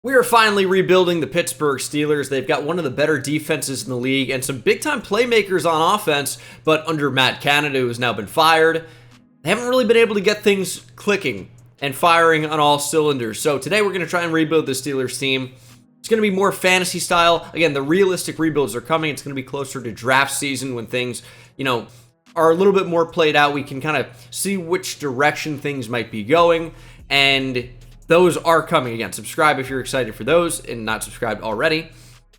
We are finally rebuilding the Pittsburgh Steelers. They've got one of the better defenses in the league and some big-time playmakers on offense, but under Matt Canada, who has now been fired, they haven't really been able to get things clicking and firing on all cylinders. So today we're going to try and rebuild the Steelers team. It's going to be more fantasy style. Again, the realistic rebuilds are coming. It's going to be closer to draft season when things, are a little bit more played out. We can kind of see which direction things might be going, and those are coming. Again, subscribe if you're excited for those and not subscribed already.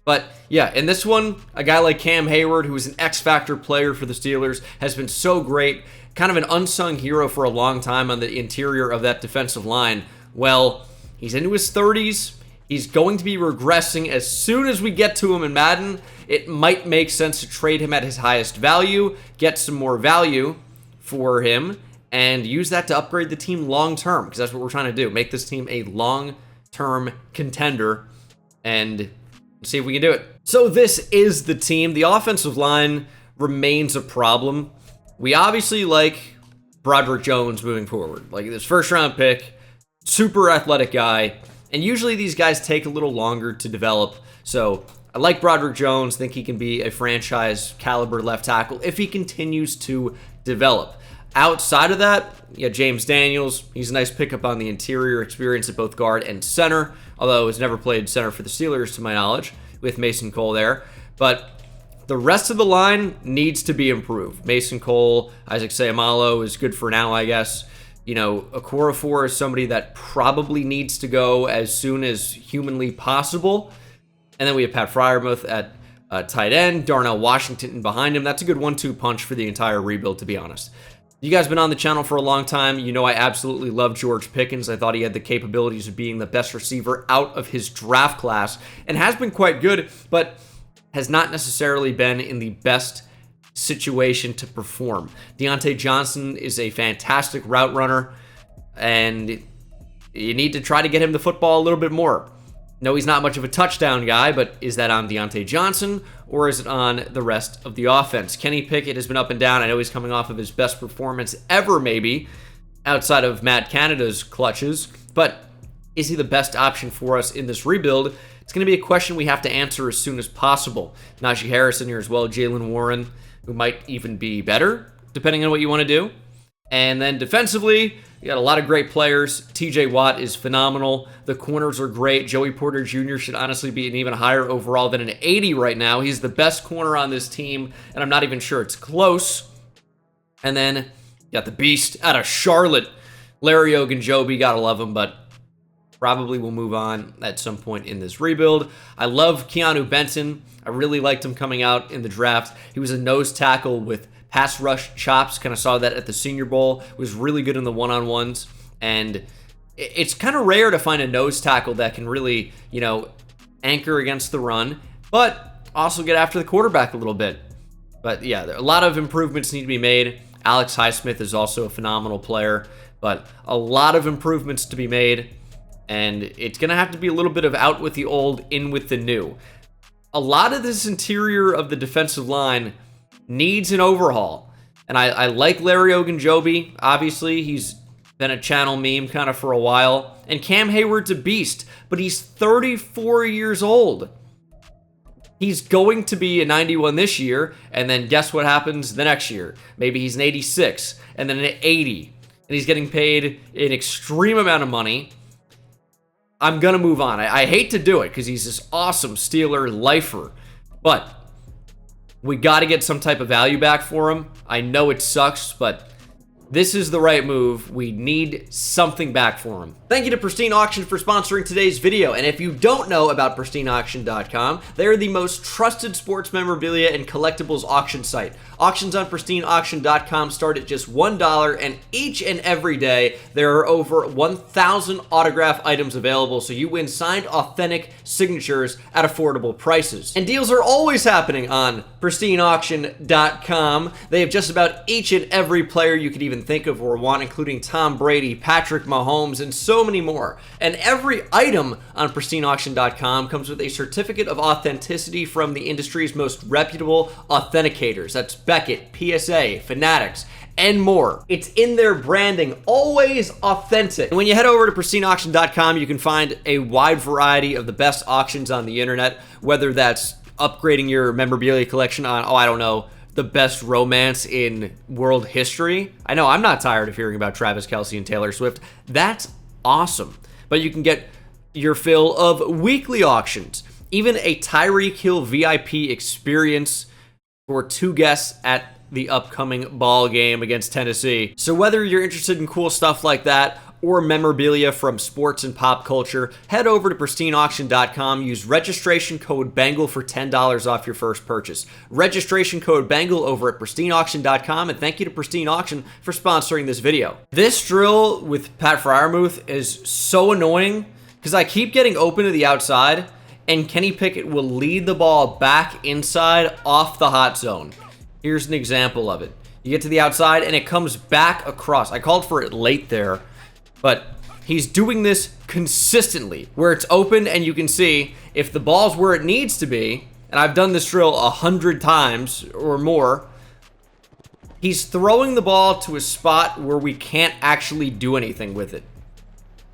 But yeah, in this one, a guy like Cam Hayward, who is an X-Factor player for the Steelers, has been so great. Kind of an unsung hero for a long time on the interior of that defensive line. Well, he's into his 30s. He's going to be regressing as soon as we get to him in Madden. It might make sense to trade him at his highest value, get some more value for him, and use that to upgrade the team long-term, because that's what we're trying to do. Make this team a long-term contender and see if we can do it. So this is the team. The offensive line remains a problem. We obviously like Broderick Jones moving forward. Like this first-round pick, super athletic guy, and usually these guys take a little longer to develop. So I like Broderick Jones, think he can be a franchise caliber left tackle if he continues to develop. Outside of that, James Daniels, he's a nice pickup on the interior, experience at both guard and center, although he's never played center for the Steelers to my knowledge, with Mason Cole there. But the rest of the line needs to be improved. Mason Cole, Isaac Seumalo is good for now, I guess. Okorafor is somebody that probably needs to go as soon as humanly possible. And then we have Pat Freiermuth at tight end, Darnell Washington behind him. That's a good 1-2 punch for the entire rebuild, to be honest. You guys have been on the channel for a long time. You know I absolutely love George Pickens. I thought he had the capabilities of being the best receiver out of his draft class and has been quite good, but has not necessarily been in the best situation to perform. Deontay Johnson is a fantastic route runner, and you need to try to get him the football a little bit more. No, he's not much of a touchdown guy, but is that on Deontay Johnson or is it on the rest of the offense? Kenny Pickett has been up and down. I know he's coming off of his best performance ever, maybe, outside of Matt Canada's clutches, but is he the best option for us in this rebuild? It's going to be a question we have to answer as soon as possible. Najee Harris in here as well, Jaylen Warren, who might even be better, depending on what you want to do. And then defensively, you got a lot of great players. TJ Watt is phenomenal. The corners are great. Joey Porter Jr. should honestly be an even higher overall than an 80 right now. He's the best corner on this team, and I'm not even sure it's close. And then you got the beast out of Charlotte, Larry Ogunjobi. Gotta love him, but probably will move on at some point in this rebuild. I love Keanu Benton. I really liked him coming out in the draft. He was a nose tackle with pass rush chops, kind of saw that at the Senior Bowl, was really good in the one-on-ones, and it's kind of rare to find a nose tackle that can really, anchor against the run, but also get after the quarterback a little bit. But yeah, a lot of improvements need to be made. Alex Highsmith is also a phenomenal player, but a lot of improvements to be made, and it's going to have to be a little bit of out with the old, in with the new. A lot of this interior of the defensive line needs an overhaul. And I like Larry Ogunjobi. Obviously, he's been a channel meme kind of for a while. And Cam Hayward's a beast, but he's 34 years old. He's going to be a 91 this year, and then guess what happens the next year? Maybe he's an 86, and then an 80. And he's getting paid an extreme amount of money. I'm going to move on. I hate to do it because he's this awesome Steeler lifer, but we got to get some type of value back for him. I know it sucks, but this is the right move. We need something back for him. Thank you to Pristine Auction for sponsoring today's video. And if you don't know about PristineAuction.com, they are the most trusted sports memorabilia and collectibles auction site. Auctions on PristineAuction.com start at just $1, and each and every day there are over 1,000 autograph items available, so you win signed, authentic signatures at affordable prices. And deals are always happening on PristineAuction.com. They have just about each and every player you could even think of or want, including Tom Brady, Patrick Mahomes, and so many more. And every item on PristineAuction.com comes with a certificate of authenticity from the industry's most reputable authenticators. That's Beckett, PSA, Fanatics, and more. It's in their branding, always authentic. And when you head over to pristineauction.com, you can find a wide variety of the best auctions on the internet, whether that's upgrading your memorabilia collection on, oh, I don't know, the best romance in world history. I know I'm not tired of hearing about Travis Kelce and Taylor Swift. That's awesome. But you can get your fill of weekly auctions, even a Tyreek Hill VIP experience for 2 guests at the upcoming ball game against Tennessee. So whether you're interested in cool stuff like that or memorabilia from sports and pop culture, head over to pristineauction.com. Use registration code BENGAL for $10 off your first purchase. Registration code BENGAL over at pristineauction.com, and thank you to Pristine Auction for sponsoring this video. This drill with Pat Freiermuth is so annoying because I keep getting open to the outside, and Kenny Pickett will lead the ball back inside off the hot zone. Here's an example of it. You get to the outside, and it comes back across. I called for it late there, but he's doing this consistently, where it's open, and you can see if the ball's where it needs to be, and I've done this drill 100 times or more, he's throwing the ball to a spot where we can't actually do anything with it.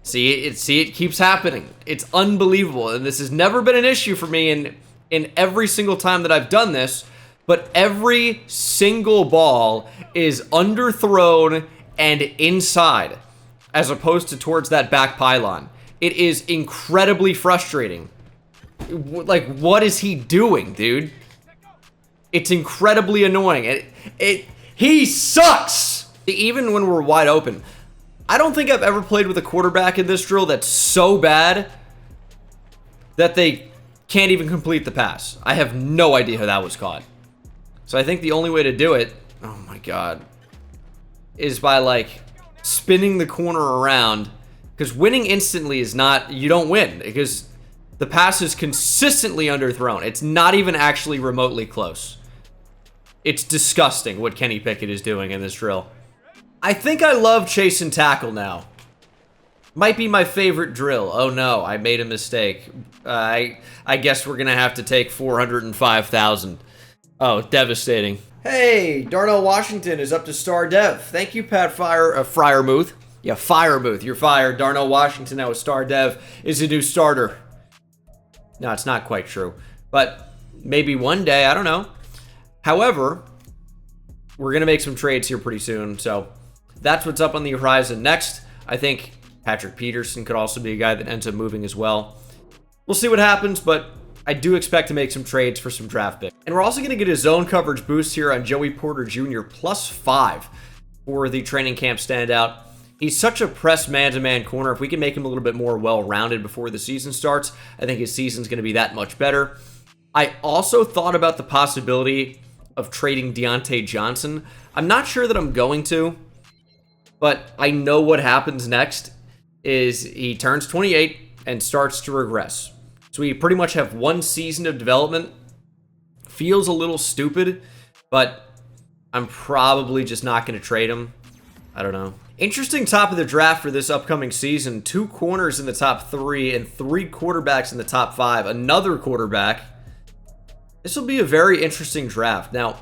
See, it keeps happening. It's unbelievable, and this has never been an issue for me in every single time that I've done this, but every single ball is underthrown and inside, as opposed to towards that back pylon. It is incredibly frustrating. Like, what is he doing, dude? It's incredibly annoying. He sucks! Even when we're wide open. I don't think I've ever played with a quarterback in this drill that's so bad that they can't even complete the pass. I have no idea how that was caught. So I think the only way to do it, oh my god, is by, like, spinning the corner around, because winning instantly is not, you don't win, because the pass is consistently underthrown. It's not even actually remotely close. It's disgusting what Kenny Pickett is doing in this drill. I think I love chase and tackle now. Might be my favorite drill. Oh no, I made a mistake. I guess we're gonna have to take 405,000. Oh, devastating. Hey, Darnell Washington is up to star dev. Thank you, Pat Freiermuth. Yeah, Freiermuth, you're fired. Darnell Washington now is star dev, is a new starter. No, it's not quite true. But maybe one day, I don't know. However, we're going to make some trades here pretty soon, so that's what's up on the horizon. Next, I think Patrick Peterson could also be a guy that ends up moving as well. We'll see what happens, but I do expect to make some trades for some draft picks. And we're also going to get a zone coverage boost here on Joey Porter Jr. +5 for the training camp standout. He's such a press man-to-man corner. If we can make him a little bit more well-rounded before the season starts, I think his season's going to be that much better. I also thought about the possibility of trading Deontay Johnson. I'm not sure that I'm going to, but I know what happens next is he turns 28 and starts to regress. So we pretty much have 1 season of development. Feels a little stupid, but I'm probably just not going to trade him. I don't know. Interesting top of the draft for this upcoming season. 2 corners in the top 3 and 3 quarterbacks in the top 5. Another quarterback. This will be a very interesting draft. Now,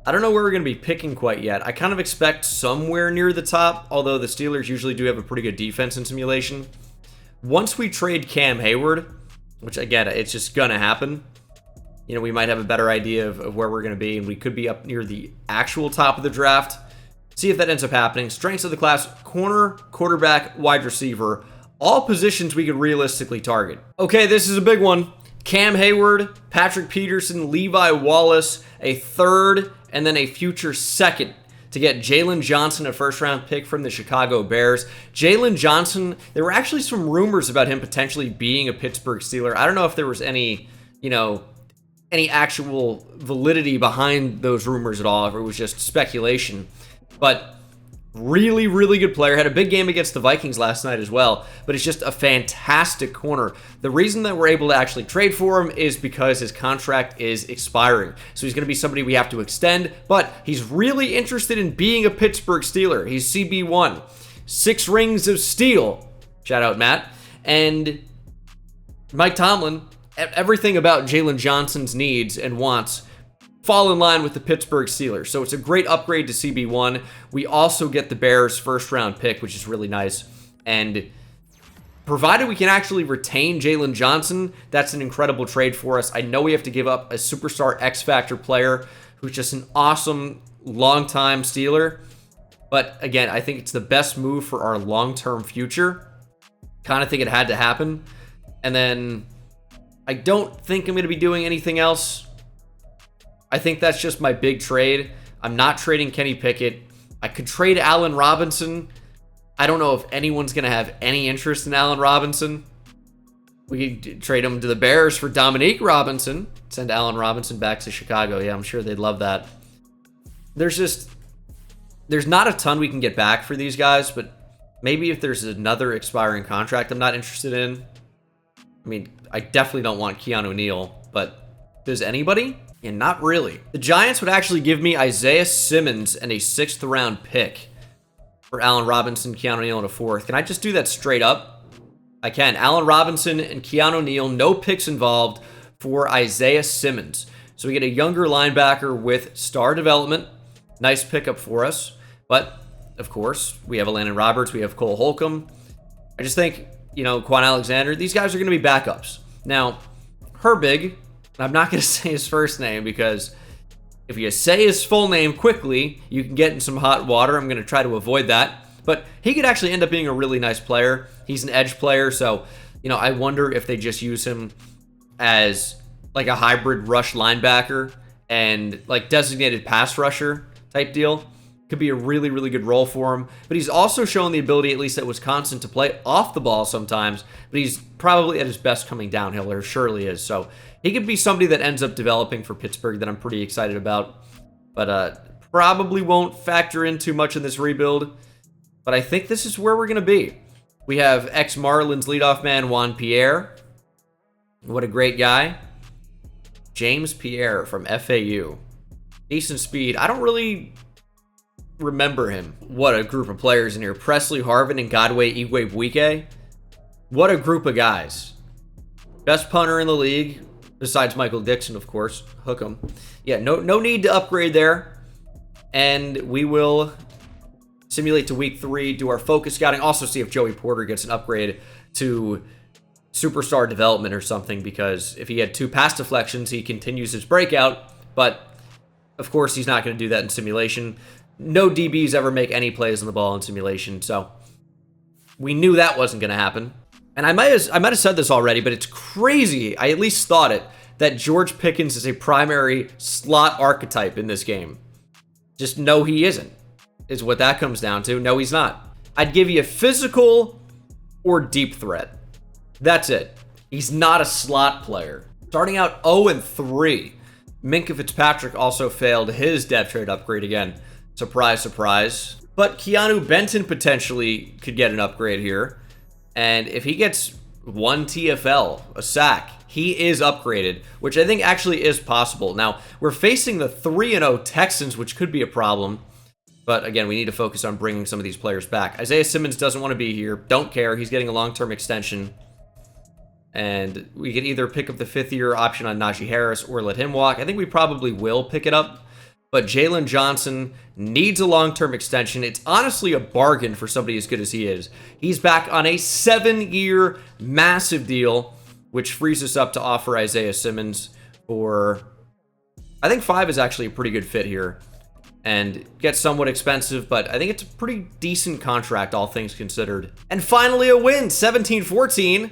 I don't know where we're going to be picking quite yet. I kind of expect somewhere near the top, although the Steelers usually do have a pretty good defense in simulation. Once we trade Cam Hayward, which again, it's just going to happen, you know, we might have a better idea of where we're going to be, and we could be up near the actual top of the draft. See if that ends up happening. Strengths of the class: corner, quarterback, wide receiver. All positions we could realistically target. Okay, this is a big one. Cam Hayward, Patrick Peterson, Levi Wallace, a 3rd, and then a future 2nd to get Jalen Johnson, a first-round pick from the Chicago Bears. Jalen Johnson, there were actually some rumors about him potentially being a Pittsburgh Steeler. I don't know if there was any, you know, any actual validity behind those rumors at all, if it was just speculation. But really, really good player. Had a big game against the Vikings last night as well, but he's just a fantastic corner. The reason that we're able to actually trade for him is because his contract is expiring. So he's going to be somebody we have to extend, but he's really interested in being a Pittsburgh Steeler. He's CB1. 6 rings of steel. Shout out, Matt. And Mike Tomlin, everything about Jalen Johnson's needs and wants fall in line with the Pittsburgh Steelers. So it's a great upgrade to CB1. We also get the Bears' first-round pick, which is really nice. And provided we can actually retain Jalen Johnson, that's an incredible trade for us. I know we have to give up a superstar X-Factor player who's just an awesome long-time Steeler. But again, I think it's the best move for our long-term future. Kind of think it had to happen. And then I don't think I'm going to be doing anything else. I think that's just my big trade. I'm not trading Kenny Pickett. I could trade Allen Robinson. I don't know if anyone's going to have any interest in Allen Robinson. We could trade him to the Bears for Dominique Robinson. Send Allen Robinson back to Chicago. Yeah, I'm sure they'd love that. There's not a ton we can get back for these guys, but maybe if there's another expiring contract I'm not interested in. I mean, I definitely don't want Keanu Neal, but does anybody? Yeah, not really. The Giants would actually give me Isaiah Simmons and a 6th round pick for Allen Robinson, Keanu Neal, and a 4th. Can I just do that straight up? I can. Allen Robinson and Keanu Neal, no picks involved for Isaiah Simmons. So we get a younger linebacker with star development. Nice pickup for us. But, of course, we have a Landon Roberts. We have Cole Holcomb. I just think, Quan Alexander, these guys are going to be backups. Now, Herbig, I'm not going to say his first name because if you say his full name quickly, you can get in some hot water. I'm going to try to avoid that. But he could actually end up being a really nice player. He's an edge player, so, I wonder if they just use him as like a hybrid rush linebacker and like designated pass rusher type deal. Could be a really, really good role for him. But he's also shown the ability, at least at Wisconsin, to play off the ball sometimes. But he's probably at his best coming downhill, or surely is. So he could be somebody that ends up developing for Pittsburgh that I'm pretty excited about. But probably won't factor in too much in this rebuild. But I think this is where we're going to be. We have ex-Marlins leadoff man Juan Pierre. What a great guy. James Pierre from FAU. Decent speed. I don't really remember him. What a group of players in here. Presley Harvin and Godway Igwebuike. What a group of guys. Best punter in the league, besides Michael Dixon, of course. Hook him. Yeah, no need to upgrade there. And we will simulate to week 3, do our focus scouting. Also see if Joey Porter gets an upgrade to superstar development or something, because if he had 2 pass deflections, he continues his breakout. But, of course, he's not going to do that in simulation. No DBs ever make any plays on the ball in simulation, so we knew that wasn't going to happen. And I might have said this already, but it's crazy. I at least thought it, that George Pickens is a primary slot archetype in this game. Just no, he isn't, is what that comes down to. No, he's not. I'd give you a physical or deep threat. That's it. He's not a slot player. Starting out 0-3, Minkah Fitzpatrick also failed his depth trade upgrade again. Surprise, surprise. But Keanu Benton potentially could get an upgrade here. And if he gets 1 TFL, a sack, he is upgraded, which I think actually is possible. Now, we're facing the 3-0 Texans, which could be a problem. But again, we need to focus on bringing some of these players back. Isaiah Simmons doesn't want to be here. Don't care. He's getting a long-term extension. And we could either pick up the 5th-year option on Najee Harris or let him walk. I think we probably will pick it up. But Jalen Johnson needs a long-term extension. It's honestly a bargain for somebody as good as he is. He's back on a 7-year massive deal, which frees us up to offer Isaiah Simmons for, I think 5 is actually a pretty good fit here. And gets somewhat expensive, but I think it's a pretty decent contract, all things considered. And finally a win, 17-14.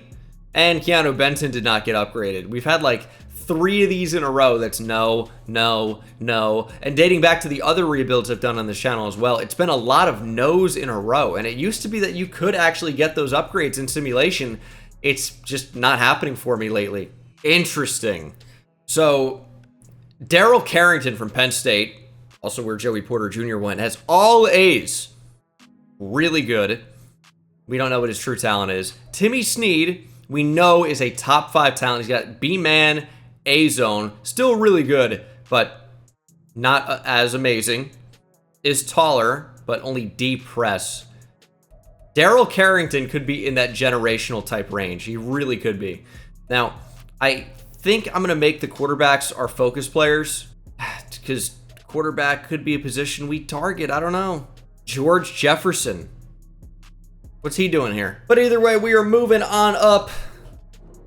And Keanu Benton did not get upgraded. We've had like 3 of these in a row that's no. And dating back to the other rebuilds I've done on this channel as well, it's been a lot of no's in a row. And it used to be that you could actually get those upgrades in simulation. It's just not happening for me lately. Interesting. So, Daryl Carrington from Penn State, also where Joey Porter Jr. went, has all A's. Really good. We don't know what his true talent is. Timmy Snead, we know, is a top 5 talent. He's got B-Man, A-Zone, still really good, but not as amazing. Is taller, but only D-Press. Daryl Carrington could be in that generational type range. He really could be. Now, I think I'm going to make the quarterbacks our focus players. because quarterback could be a position we target. I don't know. George Jefferson. What's he doing here? But either way, we are moving on up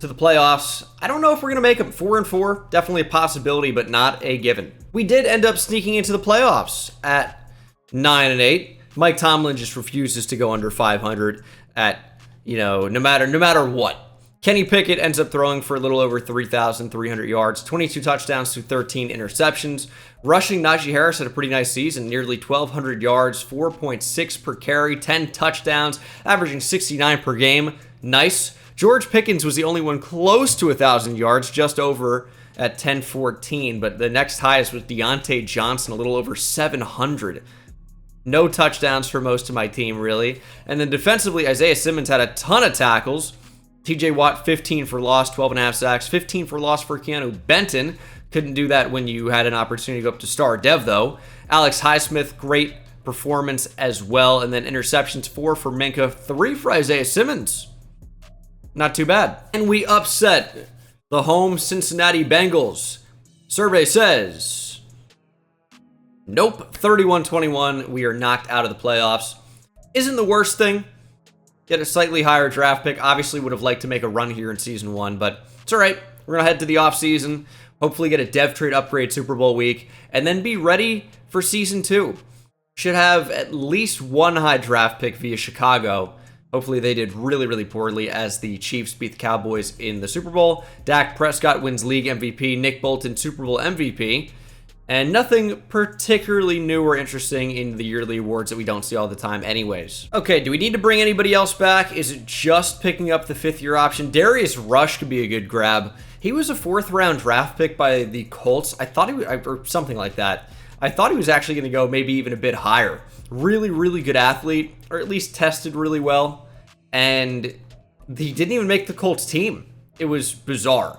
to the playoffs. I don't know if we're going to make them 4-4. Definitely a possibility, but not a given. We did end up sneaking into the playoffs at 9-8. Mike Tomlin just refuses to go under 500 at, no matter what. Kenny Pickett ends up throwing for a little over 3,300 yards, 22 touchdowns to 13 interceptions. Rushing, Najee Harris had a pretty nice season, nearly 1,200 yards, 4.6 per carry, 10 touchdowns, averaging 69 per game. Nice. George Pickens was the only one close to 1,000 yards, just over at 1014, but the next highest was Deontay Johnson, a little over 700. No touchdowns for most of my team, really. And then defensively, Isaiah Simmons had a ton of tackles. TJ Watt, 15 for loss, 12.5 sacks, 15 for loss for Keanu Benton. Couldn't do that when you had an opportunity to go up to star dev, though. Alex Highsmith, great performance as well. And then interceptions, 4 for Minka, 3 for Isaiah Simmons. Not too bad. And we upset the home Cincinnati Bengals. Survey says, nope, 31-21. We are knocked out of the playoffs. Isn't the worst thing. Get a slightly higher draft pick. Obviously would have liked to make a run here in season 1, but it's all right. We're going to head to the offseason, hopefully get a dev trade upgrade Super Bowl week, and then be ready for season 2. Should have at least one high draft pick via Chicago. Hopefully they did really, really poorly as the Chiefs beat the Cowboys in the Super Bowl. Dak Prescott wins league MVP. Nick Bolton, Super Bowl MVP. And nothing particularly new or interesting in the yearly awards that we don't see all the time anyways. Okay, do we need to bring anybody else back? Is it just picking up the 5th-year option? Darius Rush could be a good grab. He was a 4th-round draft pick by the Colts. I thought he was, or something like that. I thought he was actually going to go maybe even a bit higher. Really, really good athlete, or at least tested really well. And he didn't even make the Colts team. It was bizarre.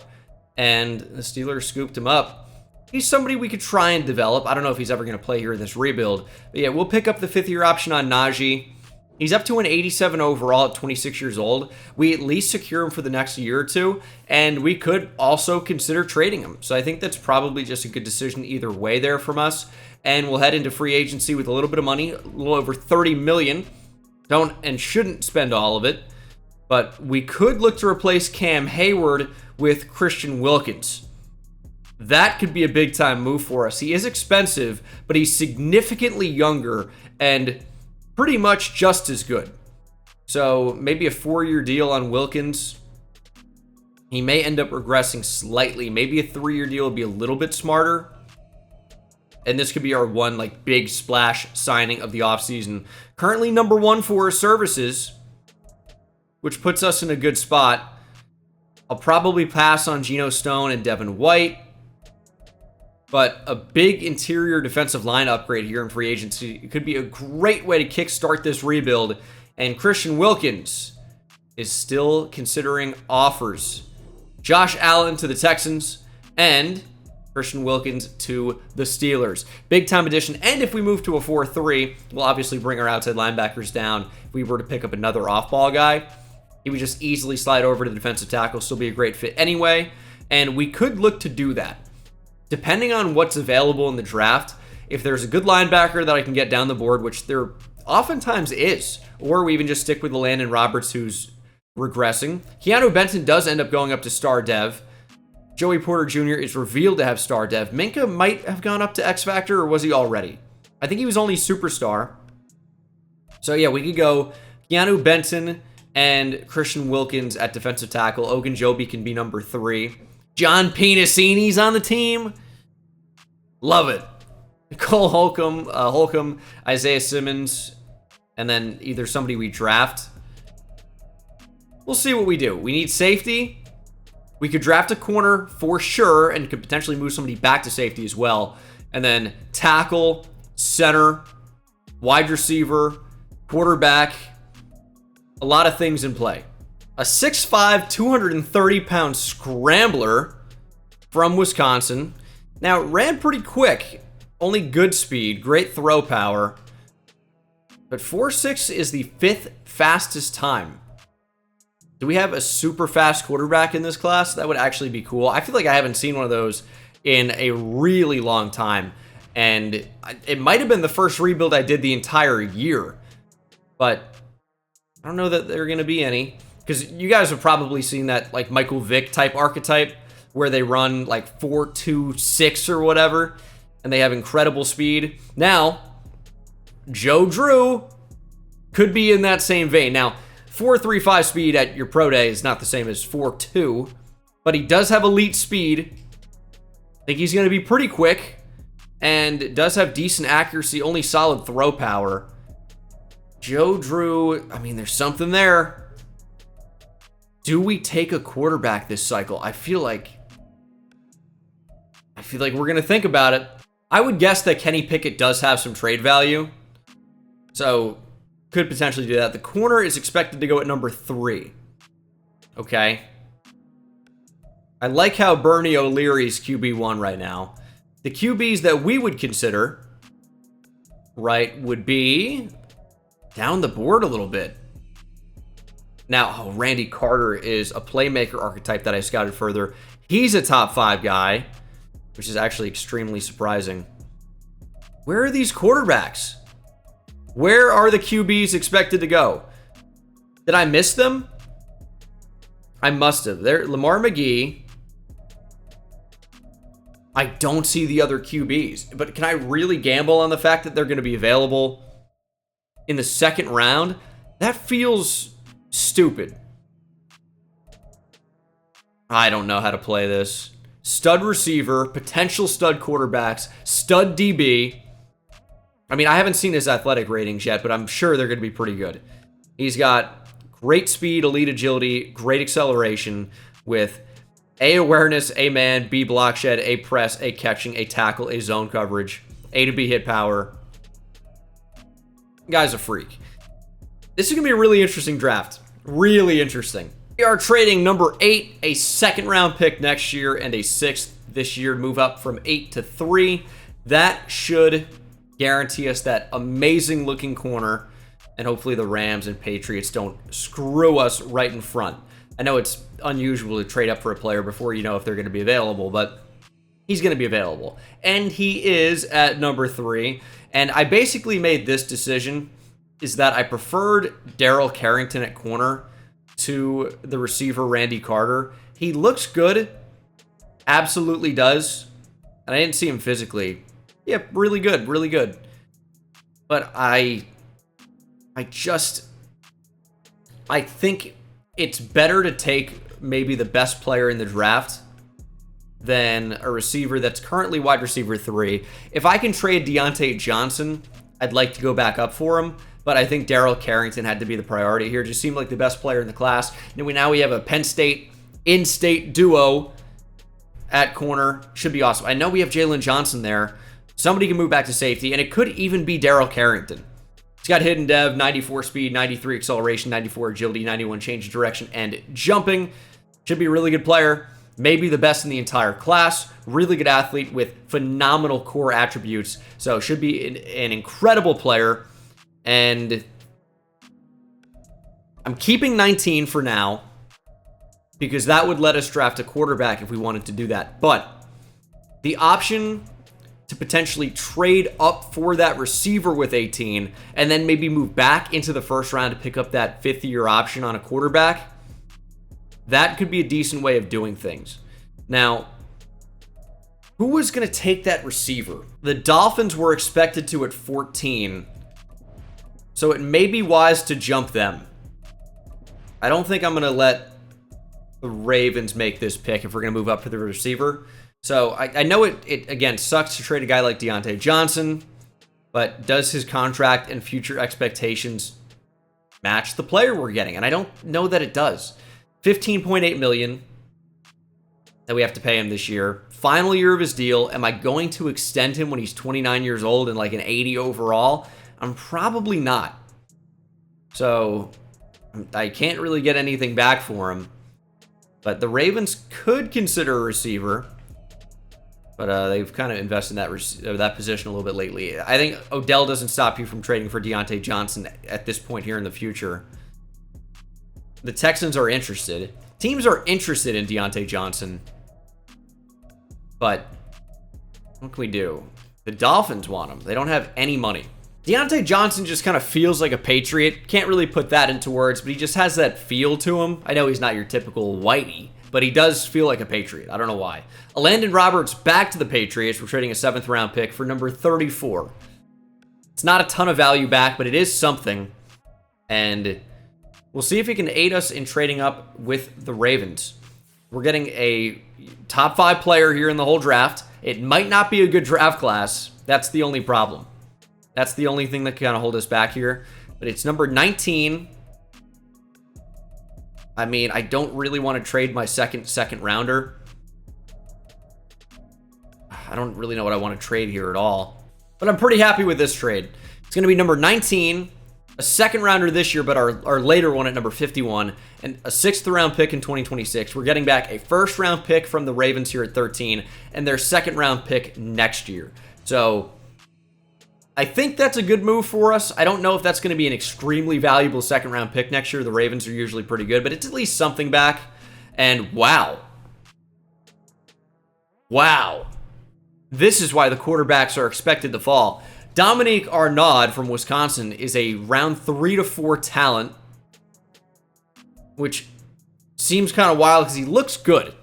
And the Steelers scooped him up. He's somebody we could try and develop. I don't know if he's ever going to play here in this rebuild. But yeah, we'll pick up the 5th-year option on Najee. He's up to an 87 overall at 26 years old. We at least secure him for the next year or two. And we could also consider trading him. So I think that's probably just a good decision either way there from us. And we'll head into free agency with a little bit of money, a little over $30 million. Don't and shouldn't spend all of it. But we could look to replace Cam Hayward with Christian Wilkins. That could be a big-time move for us. He is expensive, but he's significantly younger and pretty much just as good. So maybe a 4-year deal on Wilkins. He may end up regressing slightly. Maybe a 3-year deal would be a little bit smarter. And this could be our one big splash signing of the offseason. Currently number 1 for his services, which puts us in a good spot. I'll probably pass on Geno Stone and Devin White. But a big interior defensive line upgrade here in free agency, it could be a great way to kickstart this rebuild. And Christian Wilkins is still considering offers. Josh Allen to the Texans and Christian Wilkins to the Steelers. Big time addition. And if we move to a 4-3, we'll obviously bring our outside linebackers down. If we were to pick up another off-ball guy, he would just easily slide over to the defensive tackle. Still be a great fit anyway. And we could look to do that. Depending on what's available in the draft, if there's a good linebacker that I can get down the board, which there oftentimes is, or we even just stick with the Landon Roberts who's regressing. Keanu Benton does end up going up to star dev. Joey Porter Jr. is revealed to have star dev. Minka might have gone up to X Factor, or was he already? I think he was only superstar. So yeah, we could go Keanu Benton and Christian Wilkins at defensive tackle. Ogunjobi can be number 3. John Penasini's on the team. Love it. Cole Holcomb, Isaiah Simmons, and then either somebody we draft. We'll see what we do. We need safety. We could draft a corner for sure and could potentially move somebody back to safety as well. And then tackle, center, wide receiver, quarterback. A lot of things in play. A 6'5", 230-pound scrambler from Wisconsin. Now, ran pretty quick. Only good speed. Great throw power. But 4.6 is the 5th fastest time. Do we have a super fast quarterback in this class? That would actually be cool. I feel like I haven't seen one of those in a really long time. And it might have been the first rebuild I did the entire year. But I don't know that there are going to be any. Because you guys have probably seen that like Michael Vick type archetype where they run like 4-2-6 or whatever. And they have incredible speed. Now, Joe Drew could be in that same vein. Now, 4.35 speed at your pro day is not the same as 4.2. But he does have elite speed. I think he's going to be pretty quick. And does have decent accuracy, only solid throw power. Joe Drew, I mean, there's something there. Do we take a quarterback this cycle? I feel like we're going to think about it. I would guess that Kenny Pickett does have some trade value. So, could potentially do that. The corner is expected to go at number 3. Okay. I like how Bernie O'Leary's QB1 right now. The QBs that we would consider, right, would be down the board a little bit. Now, Randy Carter is a playmaker archetype that I scouted further. He's a top 5 guy, which is actually extremely surprising. Where are these quarterbacks? Where are the QBs expected to go? Did I miss them? I must have. There, Lamar McGee. I don't see the other QBs, but can I really gamble on the fact that they're going to be available in the second round? That feels stupid. I don't know how to play this. Stud receiver, potential stud quarterbacks, stud DB. I mean, I haven't seen his athletic ratings yet, but I'm sure they're going to be pretty good. He's got great speed, elite agility, great acceleration with A, awareness, A, man, B, block shed, A, press, A, catching, A, tackle, A, zone coverage, A to B hit power. Guy's a freak. This is going to be a really interesting draft. Really interesting. We are trading number 8, a second round pick next year, and a 6th this year, move up from 8 to 3. That should guarantee us that amazing looking corner, and hopefully the Rams and Patriots don't screw us right in front. I know it's unusual to trade up for a player before you know if they're going to be available, but he's going to be available. And he is at number 3. And I basically made this decision is that I preferred Darrell Carrington at corner to the receiver Randy Carter. He looks good. Absolutely does. And I didn't see him physically. Yeah, really good. Really good. But I think it's better to take maybe the best player in the draft than a receiver that's currently wide receiver 3. If I can trade Deontay Johnson, I'd like to go back up for him, but I think Darrell Carrington had to be the priority here. Just seemed like the best player in the class. And now we have a Penn State in-state duo at corner. Should be awesome. I know we have Jalen Johnson there. Somebody can move back to safety, and it could even be Darrell Carrington. He's got hidden dev, 94 speed, 93 acceleration, 94 agility, 91 change of direction, and jumping. Should be a really good player. Maybe the best in the entire class. Really good athlete with phenomenal core attributes. So should be an incredible player. And I'm keeping 19 for now because that would let us draft a quarterback if we wanted to do that. But the option to potentially trade up for that receiver with 18 and then maybe move back into the first round to pick up that 5th-year option on a quarterback, that could be a decent way of doing things. Now, who was going to take that receiver? The Dolphins were expected to at 14, so it may be wise to jump them. I don't think I'm going to let the Ravens make this pick if we're going to move up for the receiver. So I know it again sucks to trade a guy like Deontay Johnson, but does his contract and future expectations match the player we're getting? And I don't know that it does. $15.8 million that we have to pay him this year. Final year of his deal. Am I going to extend him when he's 29 years old and like an 80 overall? I'm probably not. So I can't really get anything back for him. But the Ravens could consider a receiver. But they've kind of invested in that position a little bit lately. I think Odell doesn't stop you from trading for Deontay Johnson at this point here in the future. The Texans are interested. Teams are interested in Deontay Johnson. But what can we do? The Dolphins want him. They don't have any money. Deontay Johnson just kind of feels like a Patriot. Can't really put that into words, but he just has that feel to him. I know he's not your typical whitey, but he does feel like a Patriot. I don't know why. Landon Roberts back to the Patriots. We're trading a 7th round pick for number 34. It's not a ton of value back, but it is something. And we'll see if he can aid us in trading up with the Ravens. We're getting a top 5 player here in the whole draft. It might not be a good draft class. That's the only problem. That's the only thing that can kind of hold us back here. But it's number 19. I mean, I don't really want to trade my second rounder. I don't really know what I want to trade here at all. But I'm pretty happy with this trade. It's going to be number 19, a 2nd rounder this year, but our later one at number 51, and a 6th round pick in 2026. We're getting back a 1st round pick from the Ravens here at 13, and their 2nd round pick next year. So I think that's a good move for us. I don't know if that's going to be an extremely valuable 2nd round pick next year. The Ravens are usually pretty good, but it's at least something back. And wow. Wow. This is why the quarterbacks are expected to fall. Dominique Arnaud from Wisconsin is a round 3 to 4 talent, which seems kind of wild because he looks good.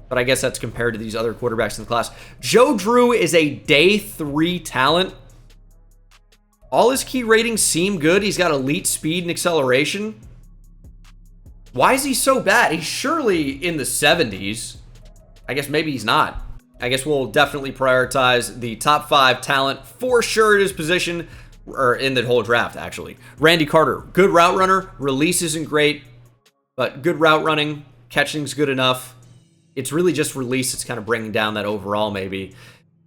But I guess that's compared to these other quarterbacks in the class. Joe Drew is a day 3 talent. All his key ratings seem good. He's got elite speed and acceleration. Why is he so bad? He's surely in the 70s. I guess maybe he's not. I guess we'll definitely prioritize the top 5 talent for sure at his position, or in the whole draft, actually. Randy Carter, good route runner. Release isn't great, but good route running. Catching's good enough. It's really just release that's kind of bringing down that overall, maybe.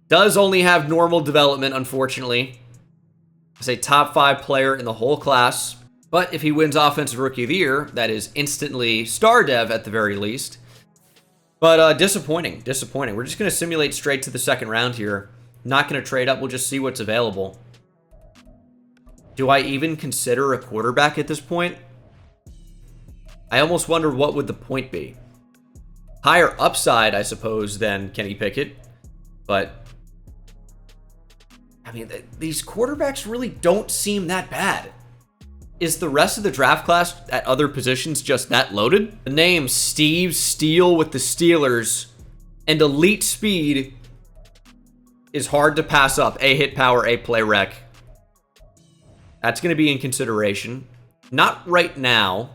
Does only have normal development, unfortunately. He's a top 5 player in the whole class. But if he wins Offensive Rookie of the Year, that is instantly star dev at the very least. But disappointing. We're just going to simulate straight to the 2nd round here. Not going to trade up. We'll just see what's available. Do I even consider a quarterback at this point? I almost wonder what would the point be. Higher upside, I suppose, than Kenny Pickett. But I mean, these quarterbacks really don't seem that bad. Is the rest of the draft class at other positions just that loaded? The name Steve Steele with the Steelers and elite speed is hard to pass up. A hit power, A play rec. That's going to be in consideration. Not right now.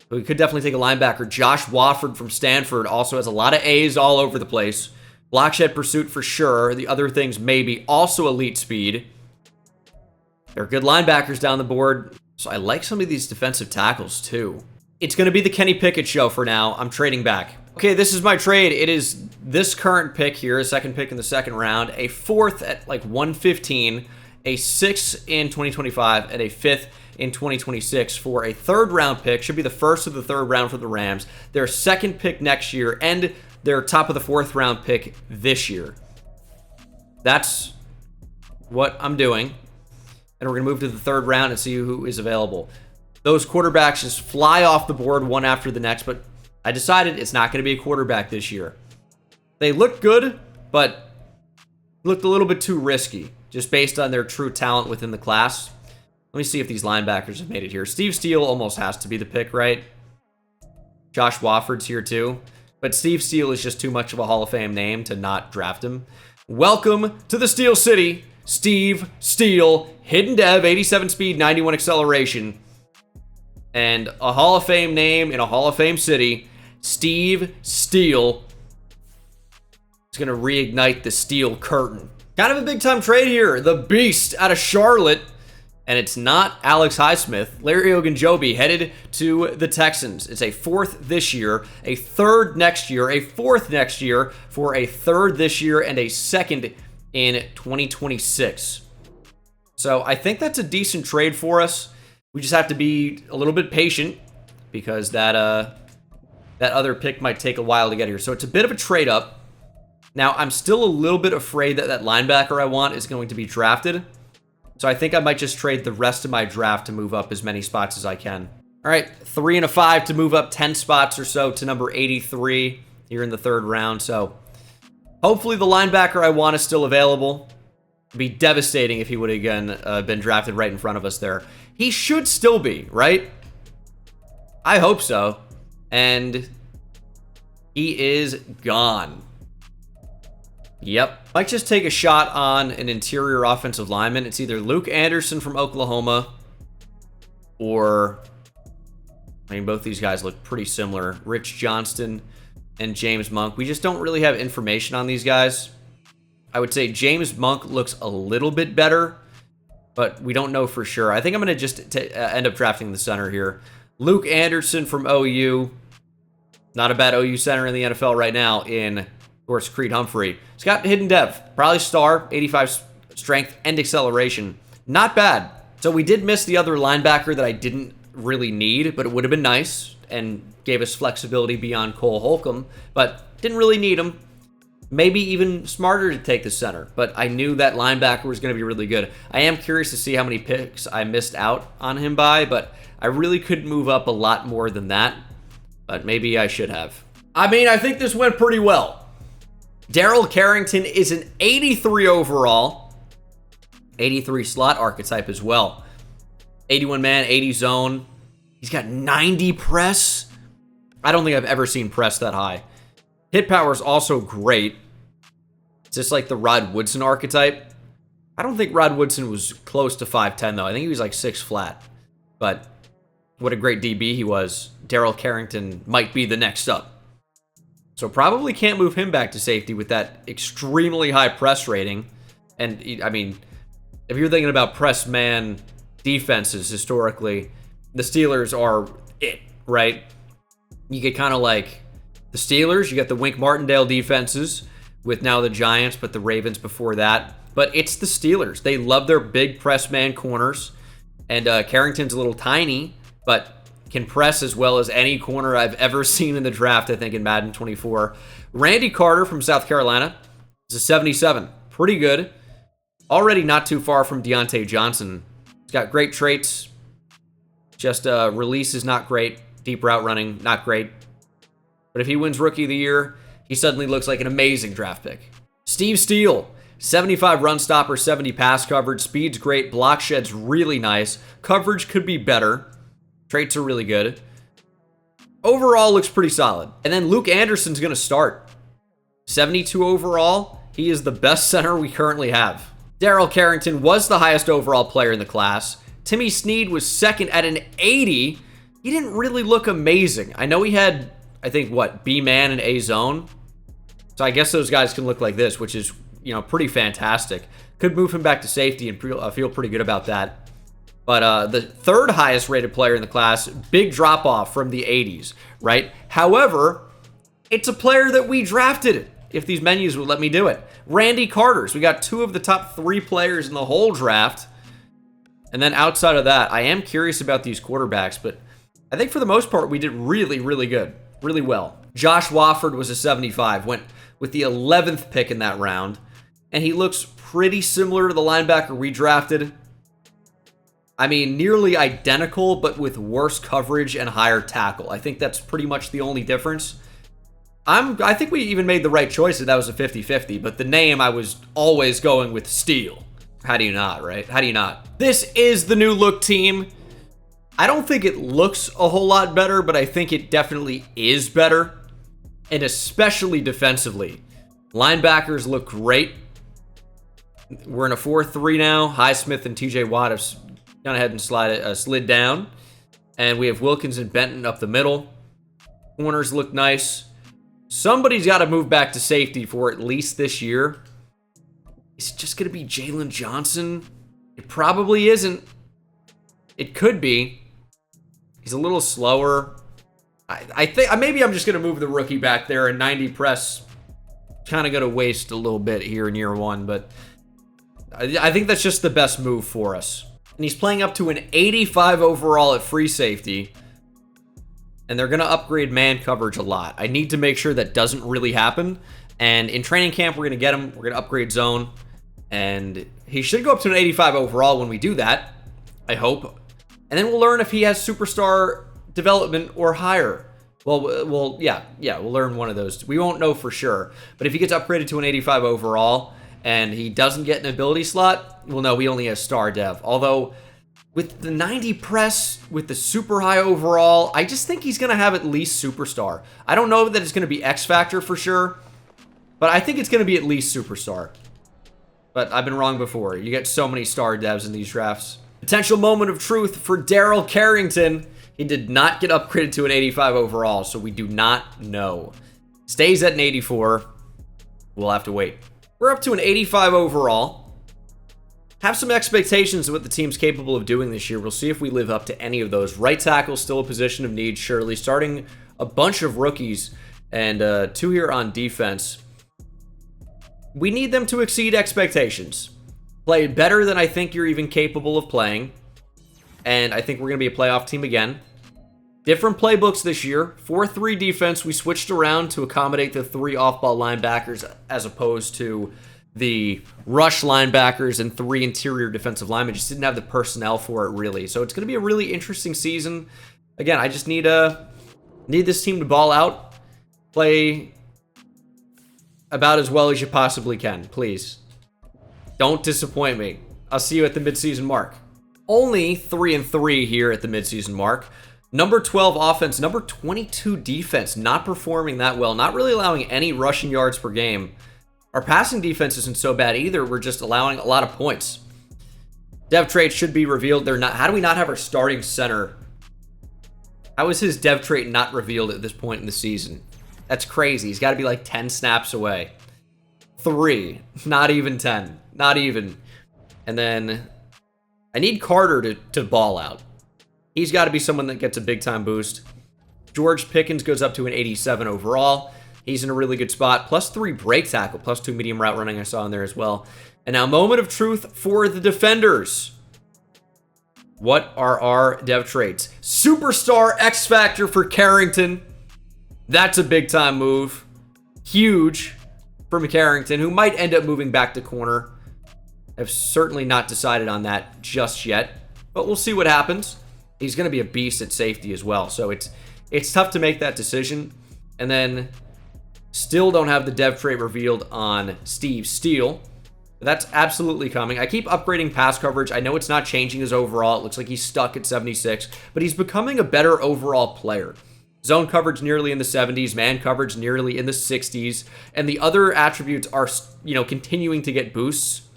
But we could definitely take a linebacker. Josh Wofford from Stanford also has a lot of A's all over the place. Blockshed pursuit for sure. The other things maybe. Also elite speed. There are good linebackers down the board. So I like some of these defensive tackles too. It's going to be the Kenny Pickett show for now. I'm trading back. Okay, this is my trade. It is this current pick here, a 2nd pick in the 2nd round, a 4th at like 115, a 6th in 2025, and a 5th in 2026 for a 3rd round pick. Should be the 1st of the 3rd round for the Rams. Their 2nd pick next year, and their top of the 4th round pick this year. That's what I'm doing. And we're going to move to the 3rd round and see who is available. Those quarterbacks just fly off the board one after the next, but I decided it's not going to be a quarterback this year. They look good, but looked a little bit too risky, just based on their true talent within the class. Let me see if these linebackers have made it here. Steve Steele almost has to be the pick, right? Josh Wofford's here too. But Steve Steele is just too much of a Hall of Fame name to not draft him. Welcome to the Steel City. Steve Steele, hidden dev, 87 speed, 91 acceleration. And a Hall of Fame name in a Hall of Fame city. Steve Steele is going to reignite the steel curtain. Kind of a big time trade here. The Beast out of Charlotte. And it's not Alex Highsmith. Larry Ogunjobi headed to the Texans. It's a 4th this year, a 3rd next year, a 4th next year, for a 3rd this year, and a 2nd in 2026. So I think that's a decent trade for us. We just have to be a little bit patient because that other pick might take a while to get here. So it's a bit of a trade up. Now, I'm still a little bit afraid that that linebacker I want is going to be drafted. So I think I might just trade the rest of my draft to move up as many spots as I can. All right, 3 and a 5 to move up 10 spots or so to number 83 here in the 3rd round. So Hopefully the linebacker I want is still available. It'd be devastating if he would have again been drafted right in front of us there. He should still be, right? I hope so. And he is gone. Yep. Might just take a shot on an interior offensive lineman. It's either Luke Anderson from Oklahoma or, I mean, both these guys look pretty similar. Rich Johnston and James Monk. We just don't really have information on these guys. I would say James Monk looks a little bit better, but we don't know for sure. I think I'm going to just end up drafting the center here. Luke Anderson from OU. Not a bad OU center in the NFL right now in, of course, Creed Humphrey. He's got hidden dev. Probably star, 85 strength and acceleration. Not bad. So we did miss the other linebacker that I didn't really need, but it would have been nice and gave us flexibility beyond Cole Holcomb, but didn't really need him. Maybe even smarter to take the center, but I knew that linebacker was going to be really good. I am curious to see how many picks I missed out on him by, but I really couldn't move up a lot more than that, but maybe I should have. I mean, I think this went pretty well. Daryl Carrington is an 83 overall, 83 slot archetype as well. 81 man, 80 zone. He's got 90 press. I don't think I've ever seen press that high. Hit power is also great. It's just like the Rod Woodson archetype. I don't think Rod Woodson was close to 5'10", though. I think he was like 6 flat. But what a great DB he was. Daryl Carrington might be the next up. So probably can't move him back to safety with that extremely high press rating. And, I mean, if you're thinking about press man defenses historically, the Steelers are it, right? You get kind of like the Steelers, you got the Wink Martindale defenses with now the Giants, but the Ravens before that. But it's the Steelers. They love their big press man corners. And Carrington's a little tiny, but can press as well as any corner I've ever seen in the draft, I think, in Madden 24. Randy Carter from South Carolina is a 77. Pretty good. Already not too far from Deontay Johnson. He's got great traits. Just release is not great. Deep route running, not great. But if he wins Rookie of the Year, he suddenly looks like an amazing draft pick. Steve Steele, 75 run stopper, 70 pass coverage. Speed's great. Block shed's really nice. Coverage could be better. Traits are really good. Overall looks pretty solid. And then Luke Anderson's going to start. 72 overall. He is the best center we currently have. Daryl Carrington was the highest overall player in the class. Timmy Snead was second at an 80. He didn't really look amazing. I know he had, I think, what, B-man and A-zone. So I guess those guys can look like this, which is, you know, pretty fantastic. Could move him back to safety and feel pretty good about that. But the third highest rated player in the class, big drop off from the 80s, right? However, it's a player that we drafted, if these menus would let me do it. Randy Carter's. We got 2 of the top 3 players in the whole draft. And then outside of that, I am curious about these quarterbacks, but I think for the most part, we did really, really good. Really well. Josh Wofford was a 75, went with the 11th pick in that round, and he looks pretty similar to the linebacker we drafted. I mean, nearly identical, but with worse coverage and higher tackle. I think that's pretty much the only difference. I think we even made the right choice that was a 50-50, but the name I was always going with Steele. How do you not, right? How do you not? This is the new look team. I don't think it looks a whole lot better, but I think it definitely is better, and especially defensively. Linebackers look great. We're in a 4-3 now. Highsmith and TJ Watt have gone ahead and slid down. And we have Wilkins and Benton up the middle. Corners look nice. Somebody's got to move back to safety for at least this year. Is it just going to be Jalen Johnson? It probably isn't. It could be. He's a little slower. I think maybe I'm just going to move the rookie back there, and 90 press kind of going to waste a little bit here in year 1, but I think that's just the best move for us. And he's playing up to an 85 overall at free safety. And they're going to upgrade man coverage a lot. I need to make sure that doesn't really happen. And in training camp, we're going to get him. We're going to upgrade zone. And he should go up to an 85 overall when we do that, I hope. And then we'll learn if he has superstar development or higher. Yeah, we'll learn one of those. We won't know for sure. But if he gets upgraded to an 85 overall and he doesn't get an ability slot, we'll know he only has star dev. Although, with the 90 press, with the super high overall, I just think he's going to have at least superstar. I don't know that it's going to be X Factor for sure, but I think it's going to be at least superstar. But I've been wrong before. You get so many star devs in these drafts. Potential moment of truth for Daryl Carrington. He did not get upgraded to an 85 overall, so we do not know. Stays at an 84. We'll have to wait. We're up to an 85 overall. Have some expectations of what the team's capable of doing this year. We'll see if we live up to any of those. Right tackle, still a position of need, surely. Starting a bunch of rookies and 2 here on defense. We need them to exceed expectations. Play better than I think you're even capable of playing. And I think we're going to be a playoff team again. Different playbooks this year. 4-3 defense. We switched around to accommodate the 3 off-ball linebackers as opposed to the rush linebackers and 3 interior defensive linemen. Just didn't have the personnel for it, really. So it's going to be a really interesting season. Again, I just need this team to ball out. Play about as well as you possibly can, please. Don't disappoint me. I'll see you at the midseason mark. Only 3-3 here at the midseason mark. Number 12 offense, number 22 defense, not performing that well, not really allowing any rushing yards per game. Our passing defense isn't so bad either. We're just allowing a lot of points. Dev traits should be revealed. They're not. How do we not have our starting center? How is his dev trait not revealed at this point in the season? That's crazy. He's got to be like 10 snaps away. 3. Not even 10. Not even. And then I need Carter to ball out. He's got to be someone that gets a big-time boost. George Pickens goes up to an 87 overall. He's in a really good spot. +3 break tackle, +2 medium route running I saw in there as well. And now, moment of truth for the defenders. What are our dev traits? Superstar X Factor for Carrington. That's a big-time move. Huge for Carrington, who might end up moving back to corner. I've certainly not decided on that just yet, but we'll see what happens. He's going to be a beast at safety as well, so it's tough to make that decision. And then still don't have the dev trait revealed on Steve Steele. That's absolutely coming. I keep upgrading pass coverage. I know it's not changing his overall. It looks like he's stuck at 76, but he's becoming a better overall player. Zone coverage nearly in the 70s, man coverage nearly in the 60s, and the other attributes are, continuing to get boosts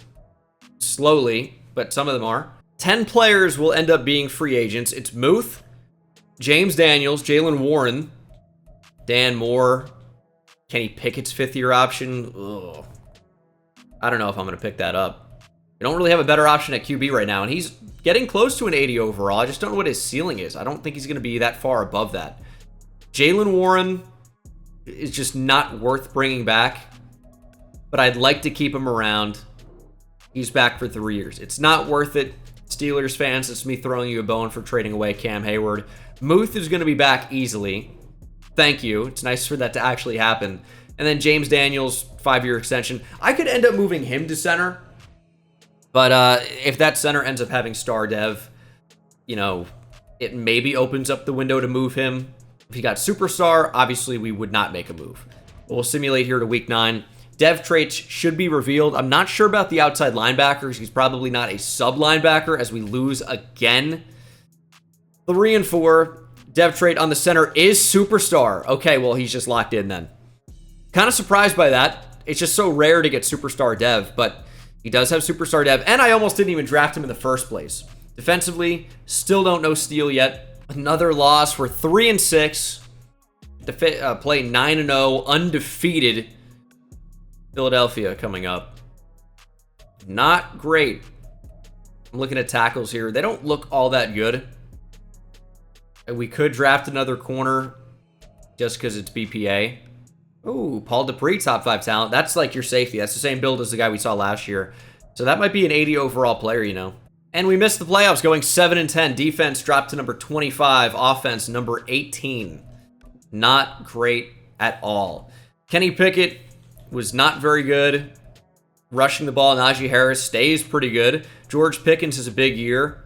slowly, but some of them are. 10 players will end up being free agents. It's Muth, James Daniels, Jalen Warren, Dan Moore, Kenny Pickett's 5th-year option. Ugh. I don't know if I'm going to pick that up. We don't really have a better option at QB right now, and he's getting close to an 80 overall. I just don't know what his ceiling is. I don't think he's going to be that far above that. Jalen Warren is just not worth bringing back, but I'd like to keep him around. He's back for 3 years. It's not worth it, Steelers fans. It's me throwing you a bone for trading away Cam Hayward. Muth is going to be back easily. Thank you. It's nice for that to actually happen. And then James Daniels, 5-year extension. I could end up moving him to center, but if that center ends up having star dev, it maybe opens up the window to move him. If he got superstar, obviously we would not make a move. But we'll simulate here to week 9. Dev traits should be revealed. I'm not sure about the outside linebackers. He's probably not a sub linebacker as we lose again. 3 and 4. Dev trait on the center is superstar. Okay, well, he's just locked in then. Kind of surprised by that. It's just so rare to get superstar dev, but he does have superstar dev, and I almost didn't even draft him in the first place. Defensively, still don't know Steele yet. Another loss. We're 3 and 6. Play 9 and 0, undefeated. Philadelphia coming up. Not great. I'm looking at tackles here. They don't look all that good. We could draft another corner just because it's BPA. Ooh, Paul Dupree, top 5 talent. That's like your safety. That's the same build as the guy we saw last year. So that might be an 80 overall player, And we missed the playoffs going 7 and 10. Defense dropped to number 25. Offense, number 18. Not great at all. Kenny Pickett was not very good. Rushing the ball, Najee Harris stays pretty good. George Pickens is a big year.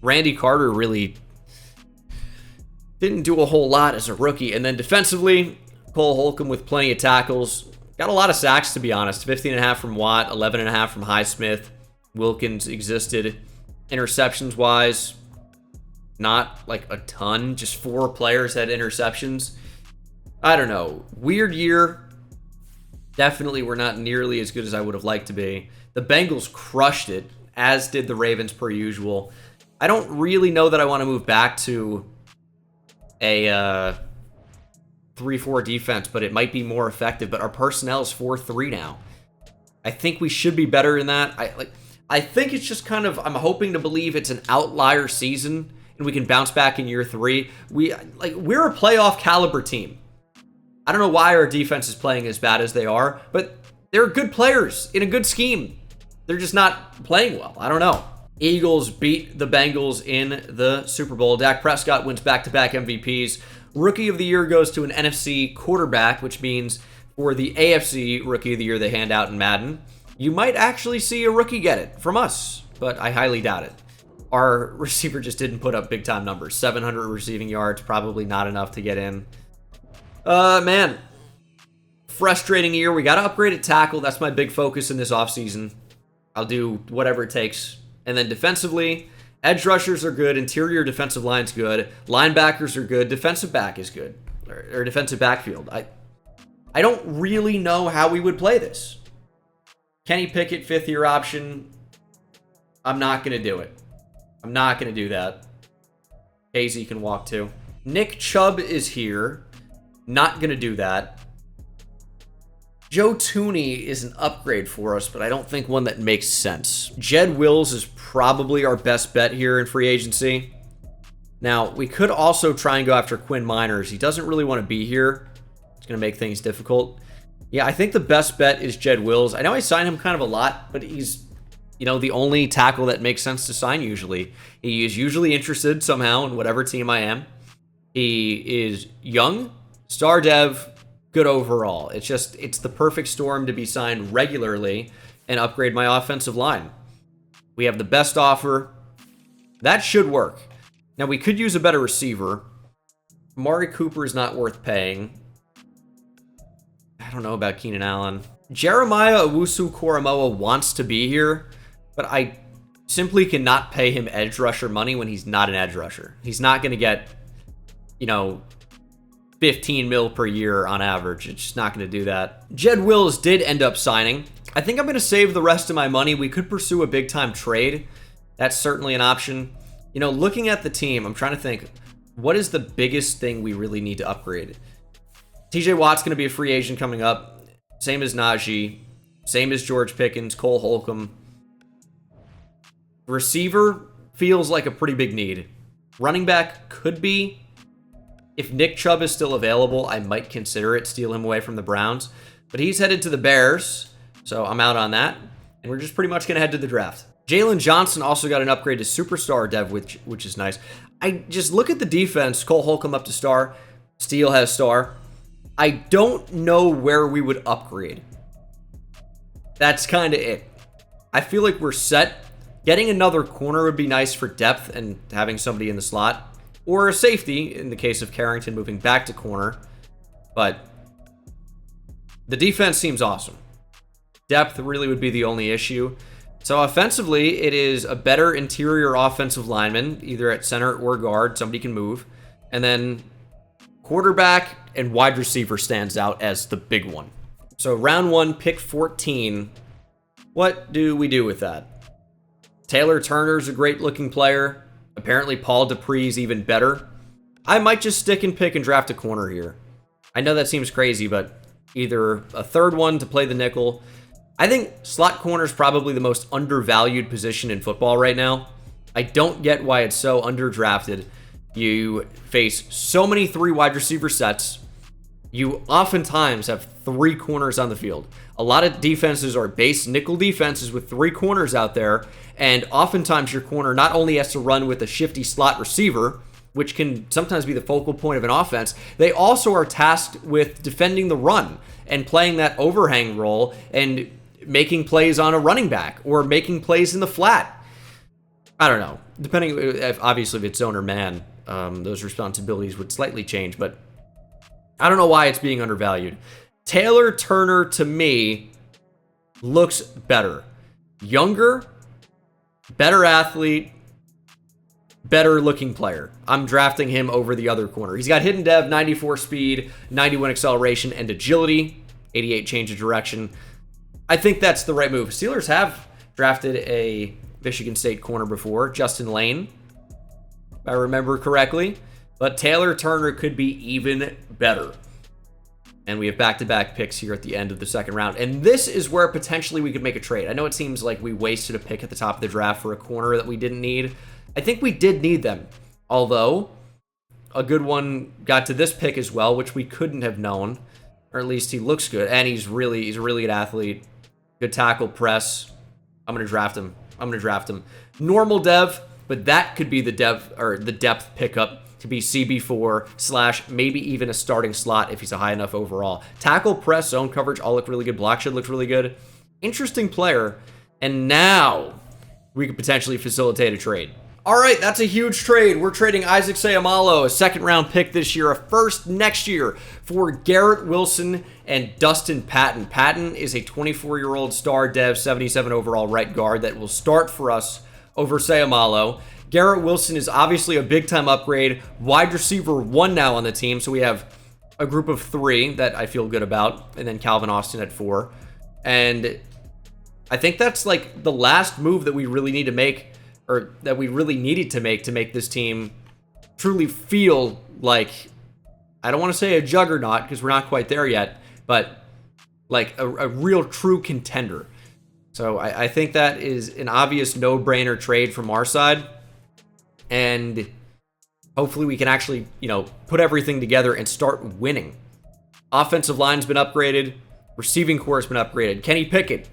Randy Carter really Didn't do a whole lot as a rookie. And then defensively, Cole Holcomb with plenty of tackles. Got a lot of sacks, to be honest. 15.5 from Watt, 11.5 from Highsmith. Wilkins existed. Interceptions-wise, not like a ton. Just 4 players had interceptions. I don't know. Weird year. Definitely we're not nearly as good as I would have liked to be. The Bengals crushed it, as did the Ravens per usual. I don't really know that I want to move back to a 3-4 defense, but it might be more effective. But our personnel is 4-3 now. I think we should be better than that. I think it's just kind of, I'm hoping to believe it's an outlier season and we can bounce back in year 3. We're a playoff caliber team. I don't know why our defense is playing as bad as they are, but they're good players in a good scheme. They're just not playing well. I don't know. Eagles beat the Bengals in the Super Bowl. Dak Prescott wins back-to-back MVPs. Rookie of the Year goes to an NFC quarterback, which means for the AFC Rookie of the Year they hand out in Madden, you might actually see a rookie get it from us, but I highly doubt it. Our receiver just didn't put up big-time numbers. 700 receiving yards, probably not enough to get in. Man, frustrating year. We got to upgrade at tackle. That's my big focus in this offseason. I'll do whatever it takes. And then defensively, edge rushers are good. Interior defensive line's good. Linebackers are good. Defensive back is good. Or defensive backfield. I don't really know how we would play this. Kenny Pickett, 5th-year option. I'm not going to do it. I'm not going to do that. Casey can walk too. Nick Chubb is here. Not going to do that. Joe Tooney is an upgrade for us, but I don't think one that makes sense. Jed Wills is probably our best bet here in free agency. Now, we could also try and go after Quinn Miners. He doesn't really want to be here. It's going to make things difficult. Yeah, I think the best bet is Jed Wills. I know I sign him kind of a lot, but he's, the only tackle that makes sense to sign usually. He is usually interested somehow in whatever team I am. He is young, star dev, good overall. It's the perfect storm to be signed regularly and upgrade my offensive line. We have the best offer. That should work. Now, we could use a better receiver. Amari Cooper is not worth paying. I don't know about Keenan Allen. Jeremiah Owusu-Koramoah wants to be here, but I simply cannot pay him edge rusher money when he's not an edge rusher. He's not going to get, 15 mil per year on average. It's just not going to do that. Jed Wills did end up signing. I think I'm going to save the rest of my money. We could pursue a big-time trade. That's certainly an option. Looking at the team, I'm trying to think, what is the biggest thing we really need to upgrade? TJ Watt's going to be a free agent coming up. Same as Najee. Same as George Pickens, Cole Holcomb. Receiver feels like a pretty big need. Running back could be. If Nick Chubb is still available, I might consider it, steal him away from the Browns. But he's headed to the Bears, so I'm out on that. And we're just pretty much going to head to the draft. Jalen Johnson also got an upgrade to superstar dev, which is nice. I just look at the defense. Cole Holcomb up to star. Steele has star. I don't know where we would upgrade. That's kind of it. I feel like we're set. Getting another corner would be nice for depth and having somebody in the slot. Or a safety, in the case of Carrington moving back to corner. But the defense seems awesome. Depth really would be the only issue. So offensively, it is a better interior offensive lineman, either at center or guard. Somebody can move. And then quarterback and wide receiver stands out as the big one. So round 1, pick 14. What do we do with that? Taylor Turner's a great looking player. Apparently Paul Dupree's even better. I might just stick and pick and draft a corner here. I know that seems crazy, but either a third one to play the nickel. I think slot corner is probably the most undervalued position in football right now. I don't get why it's so underdrafted. You face so many 3 wide receiver sets. You oftentimes have 3 corners on the field. A lot of defenses are base nickel defenses with 3 corners out there, and oftentimes your corner not only has to run with a shifty slot receiver, which can sometimes be the focal point of an offense, they also are tasked with defending the run and playing that overhang role and making plays on a running back or making plays in the flat. I don't know. Depending, obviously, if it's zone or man. those responsibilities would slightly change, but I don't know why it's being undervalued. Taylor Turner, to me, looks better. Younger, better athlete, better looking player. I'm drafting him over the other corner. He's got hidden dev, 94 speed, 91 acceleration, and agility, 88 change of direction. I think that's the right move. Steelers have drafted a Michigan State corner before, Justin Lane, if I remember correctly. But Taylor Turner could be even better. And we have back-to-back picks here at the end of the second round. And this is where potentially we could make a trade. I know it seems like we wasted a pick at the top of the draft for a corner that we didn't need. I think we did need them. Although, a good one got to this pick as well, which we couldn't have known. Or at least he looks good. And he's a really good athlete. Good tackle, press. I'm going to draft him. Normal dev, but that could be the depth pickup. To be CB4 / maybe even a starting slot if he's a high enough overall. Tackle, press, zone coverage, all look really good. Block shed looks really good. Interesting player. And now we could potentially facilitate a trade. All right, that's a huge trade. We're trading Isaac Seumalo, a second-round pick this year, a first next year, for Garrett Wilson and Dustin Patton. Patton is a 24-year-old star dev, 77 overall right guard that will start for us over Seumalo. Garrett Wilson is obviously a big-time upgrade. Wide receiver 1 now on the team, so we have a group of 3 that I feel good about, and then Calvin Austin at 4. And I think that's like the last move that we really need to make, or that we really needed to make this team truly feel like, I don't want to say a juggernaut because we're not quite there yet, but like a real true contender. So I think that is an obvious no-brainer trade from our side. And hopefully we can actually, put everything together and start winning. Offensive line's been upgraded. Receiving corps has been upgraded. Kenny Pickett,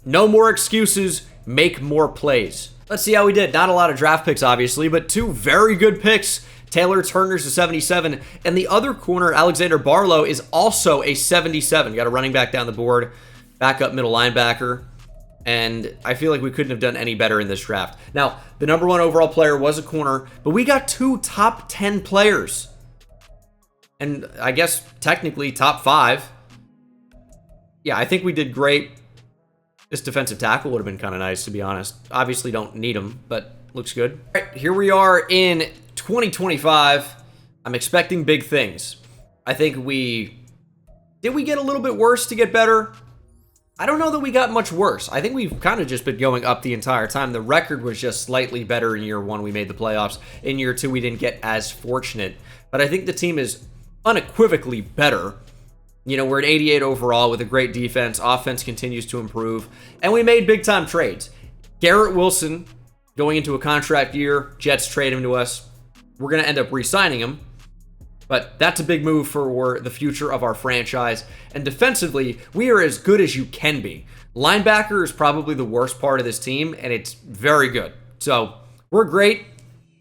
no more excuses, make more plays. Let's see how we did. Not a lot of draft picks, obviously, but 2 very good picks. Taylor Turner's a 77, and the other corner, Alexander Barlow, is also a 77. Got a running back down the board, backup middle linebacker. And I feel like we couldn't have done any better in this draft. Now, the number 1 overall player was a corner, but we got 2 top 10 players. And I guess technically top 5. Yeah, I think we did great. This defensive tackle would have been kind of nice, to be honest. Obviously don't need him, but looks good. All right, here we are in 2025. I'm expecting big things. I think did we get a little bit worse to get better? I don't know that we got much worse. I think we've kind of just been going up the entire time. The record was just slightly better in year 1. We made the playoffs. In year 2, we didn't get as fortunate. But I think the team is unequivocally better. We're at 88 overall with a great defense. Offense continues to improve. And we made big-time trades. Garrett Wilson, going into a contract year. Jets trade him to us. We're going to end up re-signing him. But that's a big move for the future of our franchise. And defensively, we are as good as you can be. Linebacker is probably the worst part of this team, and it's very good. So, we're great.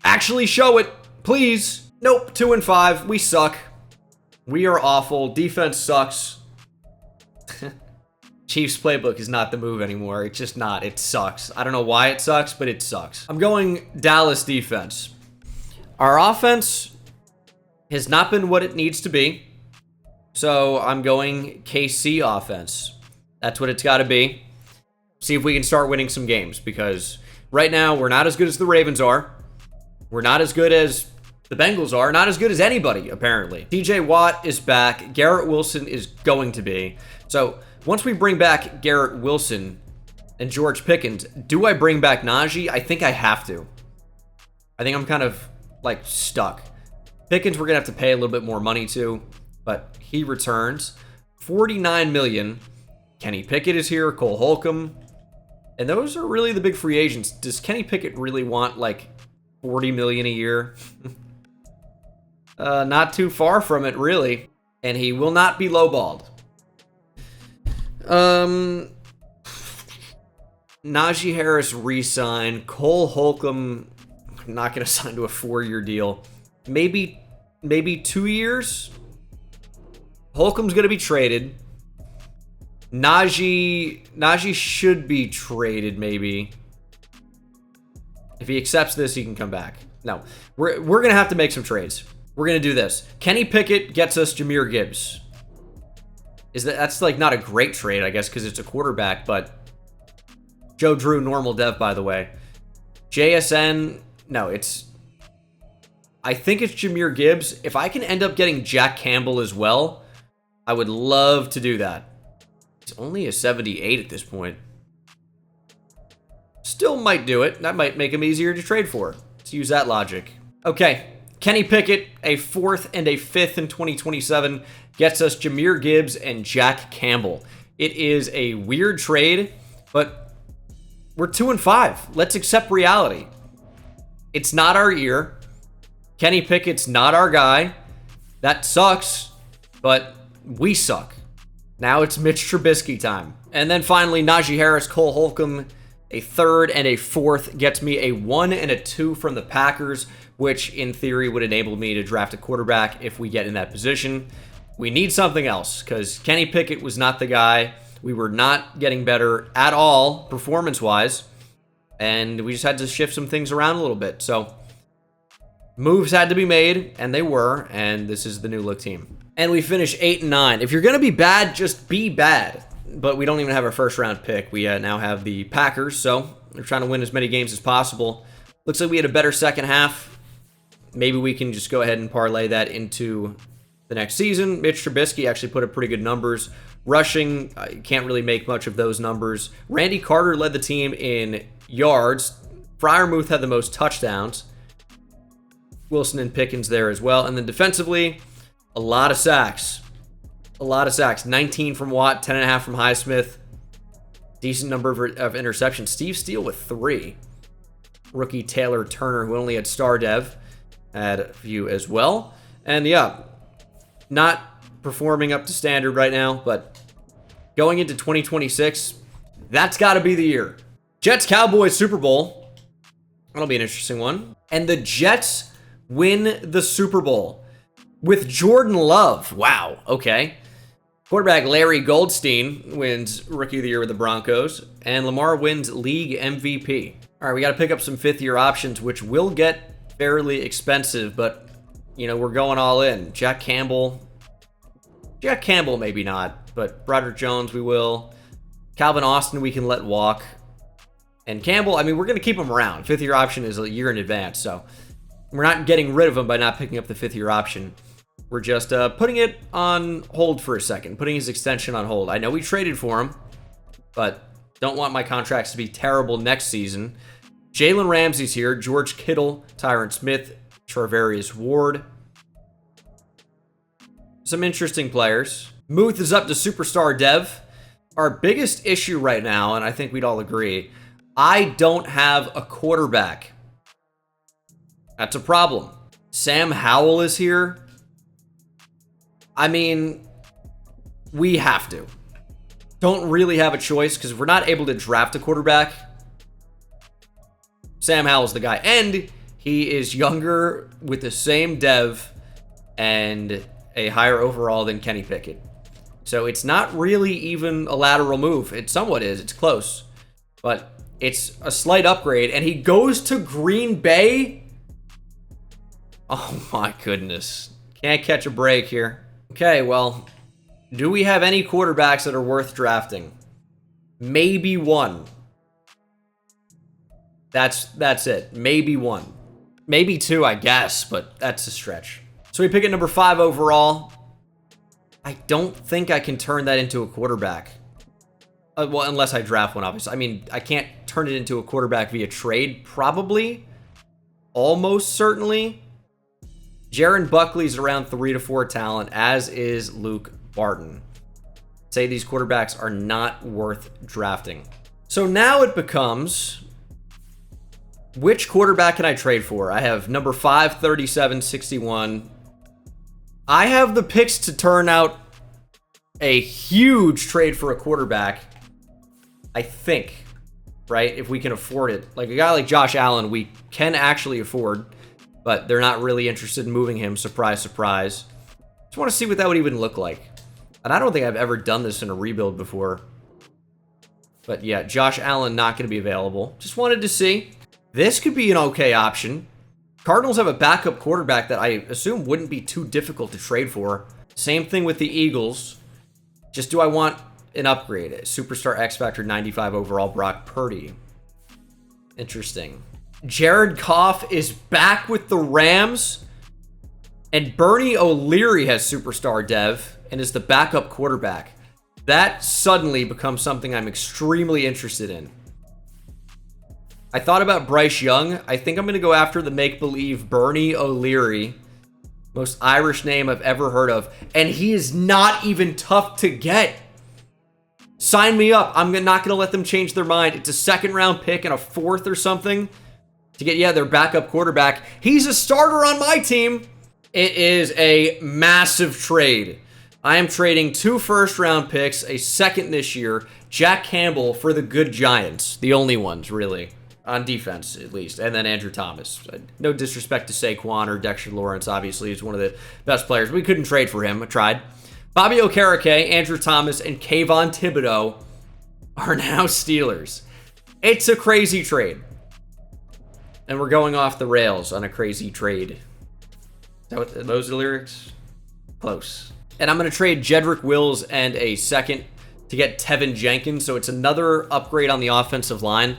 Actually show it, please. Nope, 2-5. We suck. We are awful. Defense sucks. Chiefs playbook is not the move anymore. It's just not. It sucks. I don't know why it sucks, but it sucks. I'm going Dallas defense. Our offense has not been what it needs to be. So I'm going KC offense. That's what it's got to be. See if we can start winning some games, because right now we're not as good as the Ravens are. We're not as good as the Bengals are. Not as good as anybody, apparently. TJ Watt is back. Garrett Wilson is going to be. So once we bring back Garrett Wilson and George Pickens, do I bring back Najee? I think I have to. I think I'm kind of like stuck. Pickens, we're going to have to pay a little bit more money to, but he returns. $49 million. Kenny Pickett is here. Cole Holcomb. And those are really the big free agents. Does Kenny Pickett really want like $40 million a year? Not too far from it, really. And he will not be lowballed. Najee Harris re-sign. Cole Holcomb, I'm not going to sign to a 4-year deal. Maybe 2 years. Holcomb's going to be traded. Najee should be traded, maybe. If he accepts this, he can come back. No. We're going to have to make some trades. We're going to do this. Kenny Pickett gets us Jahmyr Gibbs. That's like not a great trade, I guess, because it's a quarterback, but Joe Drew, normal dev, by the way. JSN, no, I think it's Jahmyr Gibbs. If I can end up getting Jack Campbell as well, I would love to do that. It's only a 78 at this point. Still might do it. That might make him easier to trade for. Let's use that logic. Okay, Kenny Pickett, a 4th and a 5th in 2027, gets us Jahmyr Gibbs and Jack Campbell. It is a weird trade, but we're 2-5. Let's accept reality. It's not our year. Kenny Pickett's not our guy. That sucks, but we suck. Now it's Mitch Trubisky time. And then finally, Najee Harris, Cole Holcomb, a 3rd and a 4th gets me a 1 and a 2 from the Packers, which in theory would enable me to draft a quarterback if we get in that position. We need something else because Kenny Pickett was not the guy. We were not getting better at all performance-wise, and we just had to shift some things around a little bit. So moves had to be made, and they were, and this is the new look team. And we finish 8-9. If you're going to be bad, just be bad. But we don't even have our first-round pick. We now have the Packers, so we're trying to win as many games as possible. Looks like we had a better second half. Maybe we can just go ahead and parlay that into the next season. Mitch Trubisky actually put up pretty good numbers. Rushing, can't really make much of those numbers. Randy Carter led the team in yards. Freiermuth had the most touchdowns. Wilson and Pickens there as well. And then defensively, a lot of sacks. A lot of sacks. 19 from Watt, 10.5 from Highsmith. Decent number of interceptions. Steve Steele with 3. Rookie Taylor Turner, who only had star dev, had a few as well. And yeah, not performing up to standard right now, but going into 2026, that's got to be the year. Jets-Cowboys Super Bowl. That'll be an interesting one. And the Jets win the Super Bowl with Jordan Love. Wow, okay. Quarterback Larry Goldstein wins Rookie of the Year with the Broncos, and Lamar wins League MVP. All right, we got to pick up some 5th-year options, which will get fairly expensive, but, you know, we're going all in. Jack Campbell, maybe not, but Broderick Jones, we will. Calvin Austin, we can let walk. And Campbell, I mean, we're going to keep him around. 5th-year option is a year in advance, so we're not getting rid of him by not picking up the 5th-year option. We're just putting it on hold for a second, putting his extension on hold. I know we traded for him, but don't want my contracts to be terrible next season. Jalen Ramsey's here, George Kittle, Tyron Smith, Charvarius Ward. Some interesting players. Muth is up to Superstar Dev. Our biggest issue right now, and I think we'd all agree, I don't have a quarterback. That's a problem. Sam Howell is here. I mean, we have to. Don't really have a choice because if we're not able to draft a quarterback, Sam Howell's the guy. And he is younger with the same dev and a higher overall than Kenny Pickett. So it's not really even a lateral move. It somewhat is. It's close. But it's a slight upgrade. And he goes to Green Bay? Oh my goodness. Can't catch a break here. Okay, well, do we have any quarterbacks that are worth drafting? Maybe one. That's it. Maybe one. Maybe two, I guess, but that's a stretch. So we pick at number 5 overall. I don't think I can turn that into a quarterback. Well, unless I draft one, obviously. I mean, I can't turn it into a quarterback via trade, probably. Almost certainly. Jaron Buckley's around 3 to 4 talent, as is Luke Barton. Say these quarterbacks are not worth drafting. So now it becomes, which quarterback can I trade for? I have number 5, 37, 61. I have the picks to turn out a huge trade for a quarterback, I think, right? If we can afford it. Like a guy like Josh Allen, we can actually afford, but they're not really interested in moving him. Surprise, surprise. Just want to see what that would even look like. And I don't think I've ever done this in a rebuild before. But yeah, Josh Allen not going to be available. Just wanted to see. This could be an okay option. Cardinals have a backup quarterback that I assume wouldn't be too difficult to trade for. Same thing with the Eagles. Just do I want an upgrade? Superstar X Factor 95 overall Brock Purdy. Interesting. Jared Goff is back with the Rams. And Bernie O'Leary has superstar dev and is the backup quarterback. That suddenly becomes something I'm extremely interested in. I thought about Bryce Young. I think I'm going to go after the make-believe Bernie O'Leary. Most Irish name I've ever heard of. And he is not even tough to get. Sign me up. I'm not going to let them change their mind. It's a second-round pick and a fourth or something to get, their backup quarterback. He's a starter on my team. It is a massive trade. I am trading 2 first-round picks, a second this year, Jack Campbell for the good Giants. The only ones, really. On defense, at least. And then Andrew Thomas. No disrespect to Saquon or Dexter Lawrence, obviously. He's one of the best players. We couldn't trade for him. I tried. Bobby Okereke, Andrew Thomas, and Kayvon Thibodeau are now Steelers. It's a crazy trade. And we're going off the rails on a crazy trade. Those are the lyrics? Close. And I'm going to trade Jedrick Wills and a second to get Tevin Jenkins. So it's another upgrade on the offensive line.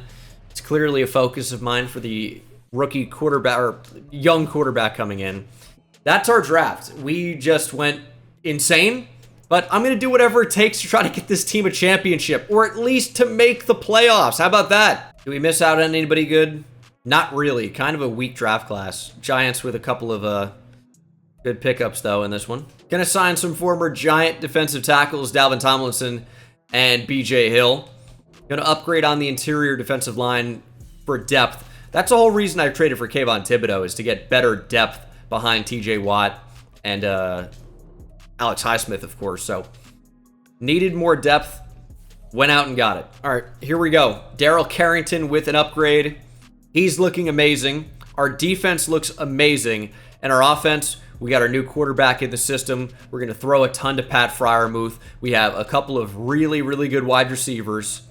It's clearly a focus of mine for the rookie quarterback or young quarterback coming in. That's our draft. We just went insane, but I'm going to do whatever it takes to try to get this team a championship or at least to make the playoffs. How about that? Do we miss out on anybody good? Not really. Kind of a weak draft class. Giants with a couple of good pickups, though, in this one. Gonna sign some former Giant defensive tackles, Dalvin Tomlinson and B.J. Hill. Gonna upgrade on the interior defensive line for depth. That's the whole reason I traded for Kayvon Thibodeau, is to get better depth behind T.J. Watt and Alex Highsmith, of course. So, needed more depth. Went out and got it. All right, here we go. Darrell Carrington with an upgrade. He's looking amazing. Our defense looks amazing. And our offense, we got our new quarterback in the system. We're going to throw a ton to Pat Freiermuth. We have a couple of really, really good wide receivers.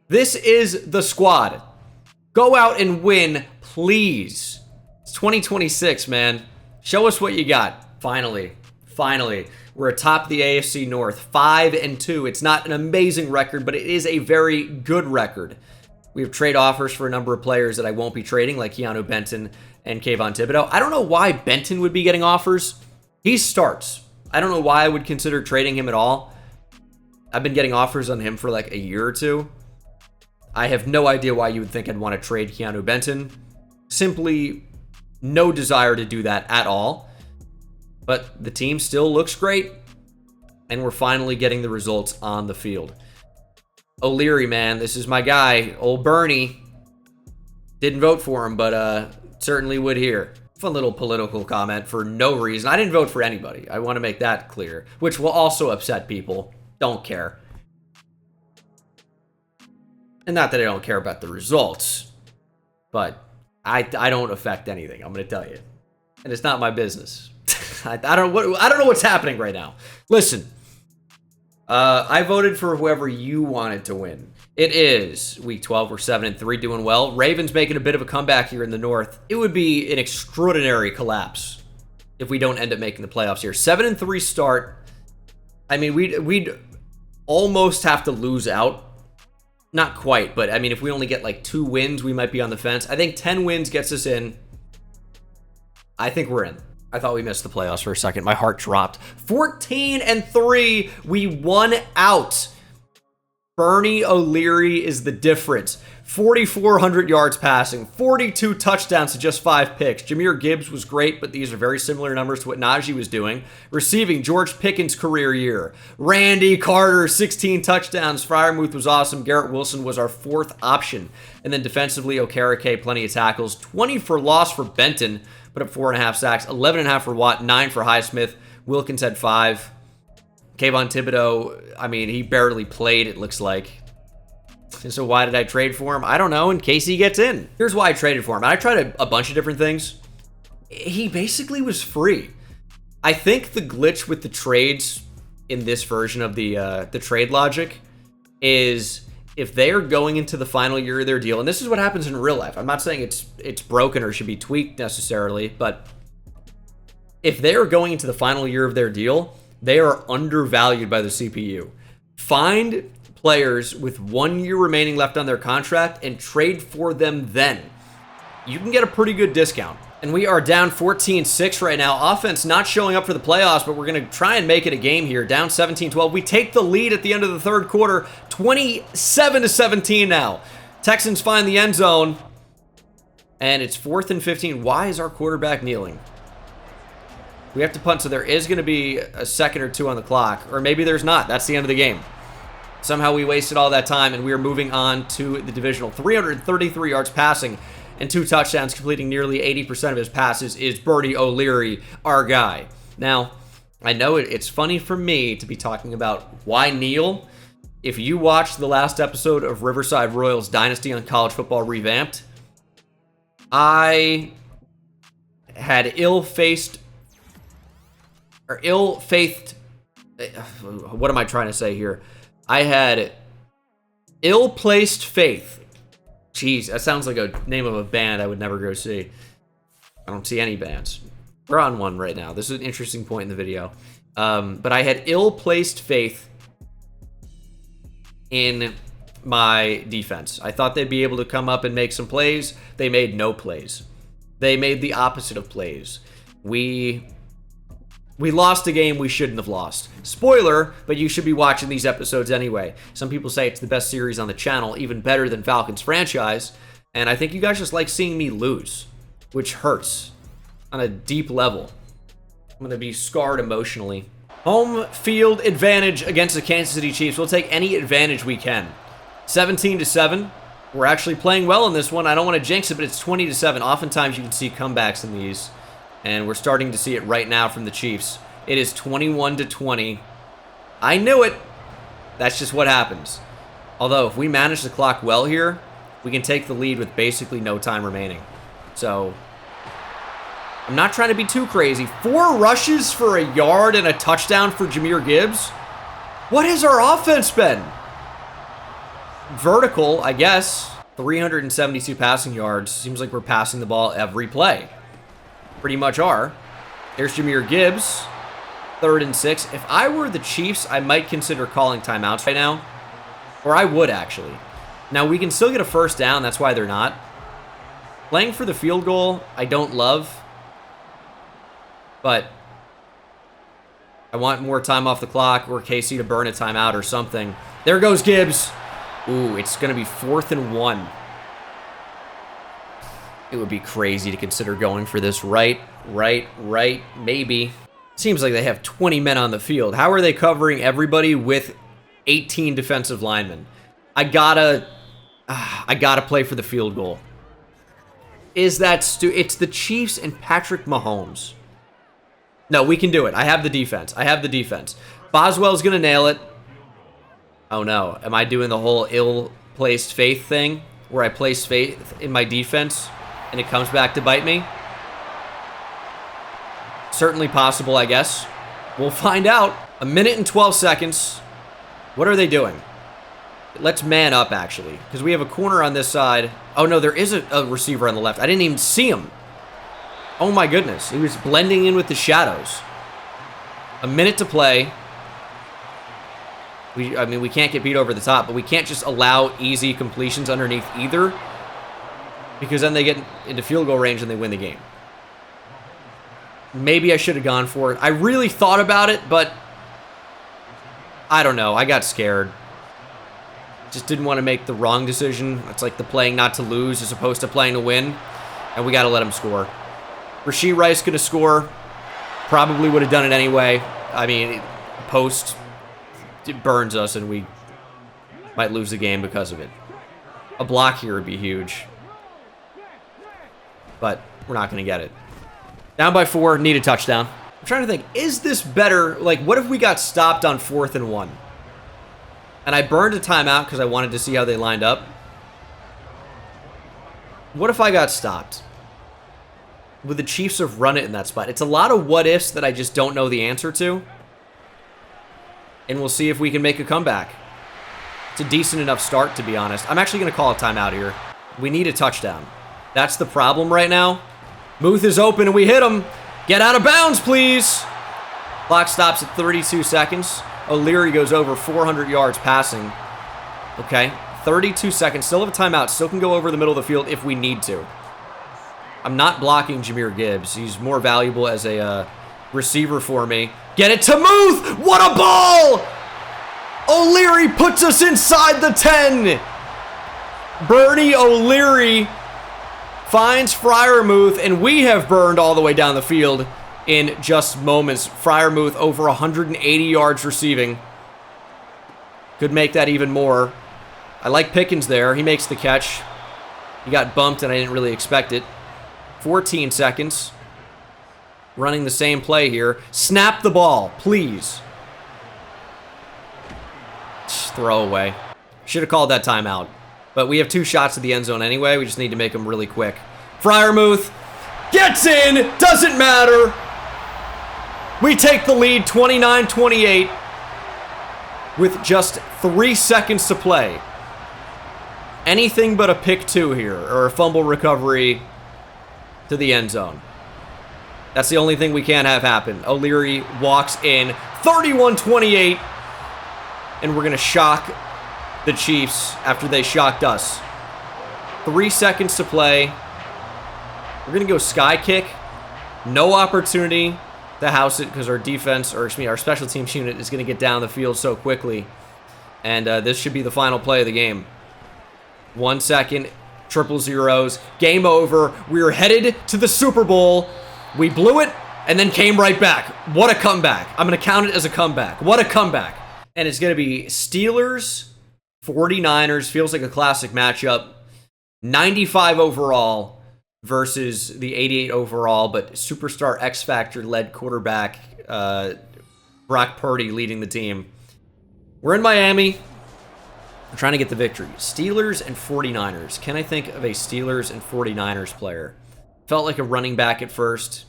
This is the squad. Go out and win, please. It's 2026, man. Show us what you got. Finally. We're atop the AFC North, 5-2. It's not an amazing record, but it is a very good record. We have trade offers for a number of players that I won't be trading, like Keanu Benton and Kayvon Thibodeau. I don't know why Benton would be getting offers. He starts. I don't know why I would consider trading him at all. I've been getting offers on him for like a year or two. I have no idea why you would think I'd want to trade Keanu Benton. Simply no desire to do that at all. But the team still looks great, and we're finally getting the results on the field. O'Leary, man, this is my guy. Old Bernie. Didn't vote for him, but certainly would here. Fun little political comment for no reason. I didn't vote for anybody. I want to make that clear, which will also upset people. Don't care. And not that I don't care about the results, but I don't affect anything. I'm going to tell you. And it's not my business. I don't know what's happening right now. Listen. I voted for whoever you wanted to win. It is week 12. We're 7-3, doing well. Ravens making a bit of a comeback here in the North. It would be an extraordinary collapse if we don't end up making the playoffs here. 7-3 start. I mean, we'd almost have to lose out. Not quite, but I mean, if we only get like 2 wins, we might be on the fence. I think 10 wins gets us in. I think we're in. I thought we missed the playoffs for a second. My heart dropped. 14-3. We won out. Bernie O'Leary is the difference. 4,400 yards passing, 42 touchdowns to just 5 picks. Jahmyr Gibbs was great, but these are very similar numbers to what Najee was doing. Receiving, George Pickens' career year. Randy Carter, 16 touchdowns. Freiermuth was awesome. Garrett Wilson was our 4th option. And then defensively, Okereke, plenty of tackles. 20 for loss for Benton, put up 4.5 sacks. 11.5 for Watt, 9 for Highsmith. Wilkins had 5. Kayvon Thibodeau, I mean, he barely played, it looks like. So why did I trade for him? I don't know, in case he gets in. Here's why I traded for him. I tried a bunch of different things. He basically was free. I think the glitch with the trades in this version of the trade logic is if they are going into the final year of their deal, and this is what happens in real life. I'm not saying it's broken or should be tweaked necessarily, but if they are going into the final year of their deal, they are undervalued by the CPU. Find players with 1 year remaining left on their contract and trade for them then. You can get a pretty good discount. And we are down 14-6 right now. Offense not showing up for the playoffs, but we're going to try and make it a game here. Down 17-12. We take the lead at the end of the third quarter. 27-17 now. Texans find the end zone. And it's 4th and 15. Why is our quarterback kneeling? We have to punt, so there is going to be a second or two on the clock. Or maybe there's not. That's the end of the game. Somehow we wasted all that time, and we are moving on to the divisional. 333 yards passing and 2 touchdowns, completing nearly 80% of his passes, is Birdie O'Leary, our guy. Now, I know it's funny for me to be talking about why kneel. If you watched the last episode of Riverside Royals Dynasty on College Football Revamped, I had ill-faithed, what am I trying to say here? I had ill-placed faith. Jeez, that sounds like a name of a band I would never go see. I don't see any bands. We're on one right now. This is an interesting point in the video. But I had ill-placed faith in my defense. I thought they'd be able to come up and make some plays. They made no plays. They made the opposite of plays. We lost a game we shouldn't have lost. Spoiler, but you should be watching these episodes anyway. Some people say it's the best series on the channel, even better than Falcons franchise, and I think you guys just like seeing me lose, which hurts on a deep level. I'm going to be scarred emotionally. Home field advantage against the Kansas City Chiefs. We'll take any advantage we can. 17-7. We're actually playing well in this one. I don't want to jinx it, but it's 20-7. Oftentimes you can see comebacks in these. And we're starting to see it right now from the Chiefs. It is 21-20. I knew it. That's just what happens. Although, if we manage the clock well here, we can take the lead with basically no time remaining. So, I'm not trying to be too crazy. 4 rushes for a yard and a touchdown for Jahmyr Gibbs? What has our offense been? Vertical, I guess. 372 passing yards. Seems like we're passing the ball every play. Pretty much are. There's Jahmyr Gibbs. 3rd and 6. If I were the Chiefs, I might consider calling timeouts right now. Or I would, actually. Now, we can still get a first down. That's why they're not. Playing for the field goal, I don't love. But I want more time off the clock or KC to burn a timeout or something. There goes Gibbs. Ooh, it's going to be 4th and 1. It would be crazy to consider going for this right, maybe. Seems like they have 20 men on the field. How are they covering everybody with 18 defensive linemen? I gotta play for the field goal. Is that it's the Chiefs and Patrick Mahomes. No, we can do it. I have the defense. Boswell's gonna nail it. Oh no, am I doing the whole ill-placed faith thing where I place faith in my defense and it comes back to bite me? Certainly possible, I guess. We'll find out. 1 minute and 12 seconds. What are they doing? Let's man up, actually, because we have a corner on this side. Oh, no, there is a receiver on the left. I didn't even see him. Oh, my goodness. He was blending in with the shadows. 1 minute to play. I mean, we can't get beat over the top, but we can't just allow easy completions underneath either, because then they get into field goal range and they win the game. Maybe I should have gone for it. I really thought about it, but I don't know. I got scared. Just didn't want to make the wrong decision. It's like the playing not to lose as opposed to playing to win, and we got to let him score. Rashee Rice going to score. Probably would have done it anyway. I mean, post, it burns us, and we might lose the game because of it. A block here would be huge. But we're not going to get it. Down by 4, need a touchdown. I'm trying to think, is this better? Like, what if we got stopped on 4th and 1? And I burned a timeout because I wanted to see how they lined up. What if I got stopped? Would the Chiefs have run it in that spot? It's a lot of what-ifs that I just don't know the answer to. And we'll see if we can make a comeback. It's a decent enough start, to be honest. I'm actually going to call a timeout here. We need a touchdown. That's the problem right now. Muth is open and we hit him. Get out of bounds, please. Clock stops at 32 seconds. O'Leary goes over 400 yards passing. Okay, 32 seconds. Still have a timeout. Still can go over the middle of the field if we need to. I'm not blocking Jahmyr Gibbs. He's more valuable as a receiver for me. Get it to Muth! What a ball! O'Leary puts us inside the 10. Bernie O'Leary finds Freiermuth, and we have burned all the way down the field in just moments. Freiermuth over 180 yards receiving. Could make that even more. I like Pickens there. He makes the catch. He got bumped, and I didn't really expect it. 14 seconds. Running the same play here. Snap the ball, please. Throw away. Should have called that timeout. But we have 2 shots at the end zone anyway. We just need to make them really quick. Freiermuth gets in. Doesn't matter. We take the lead 29-28 with just 3 seconds to play. Anything but a pick 2 here, or a fumble recovery to the end zone. That's the only thing we can't have happen. O'Leary walks in 31-28. And we're going to shock the Chiefs after they shocked us. 3 seconds to play. We're going to go sky kick. No opportunity to house it because our defense, or excuse me, our special teams unit is going to get down the field so quickly. And this should be the final play of the game. 1 second, triple zeros, game over. We are headed to the Super Bowl. We blew it and then came right back. What a comeback. I'm going to count it as a comeback. What a comeback. And it's going to be Steelers, 49ers. Feels like a classic matchup. 95 overall versus the 88 overall, but superstar X Factor led quarterback Brock Purdy leading the team. We're in Miami. I'm trying to get the victory. Steelers and 49ers. Can I think of a Steelers and 49ers player? Felt like a running back at first.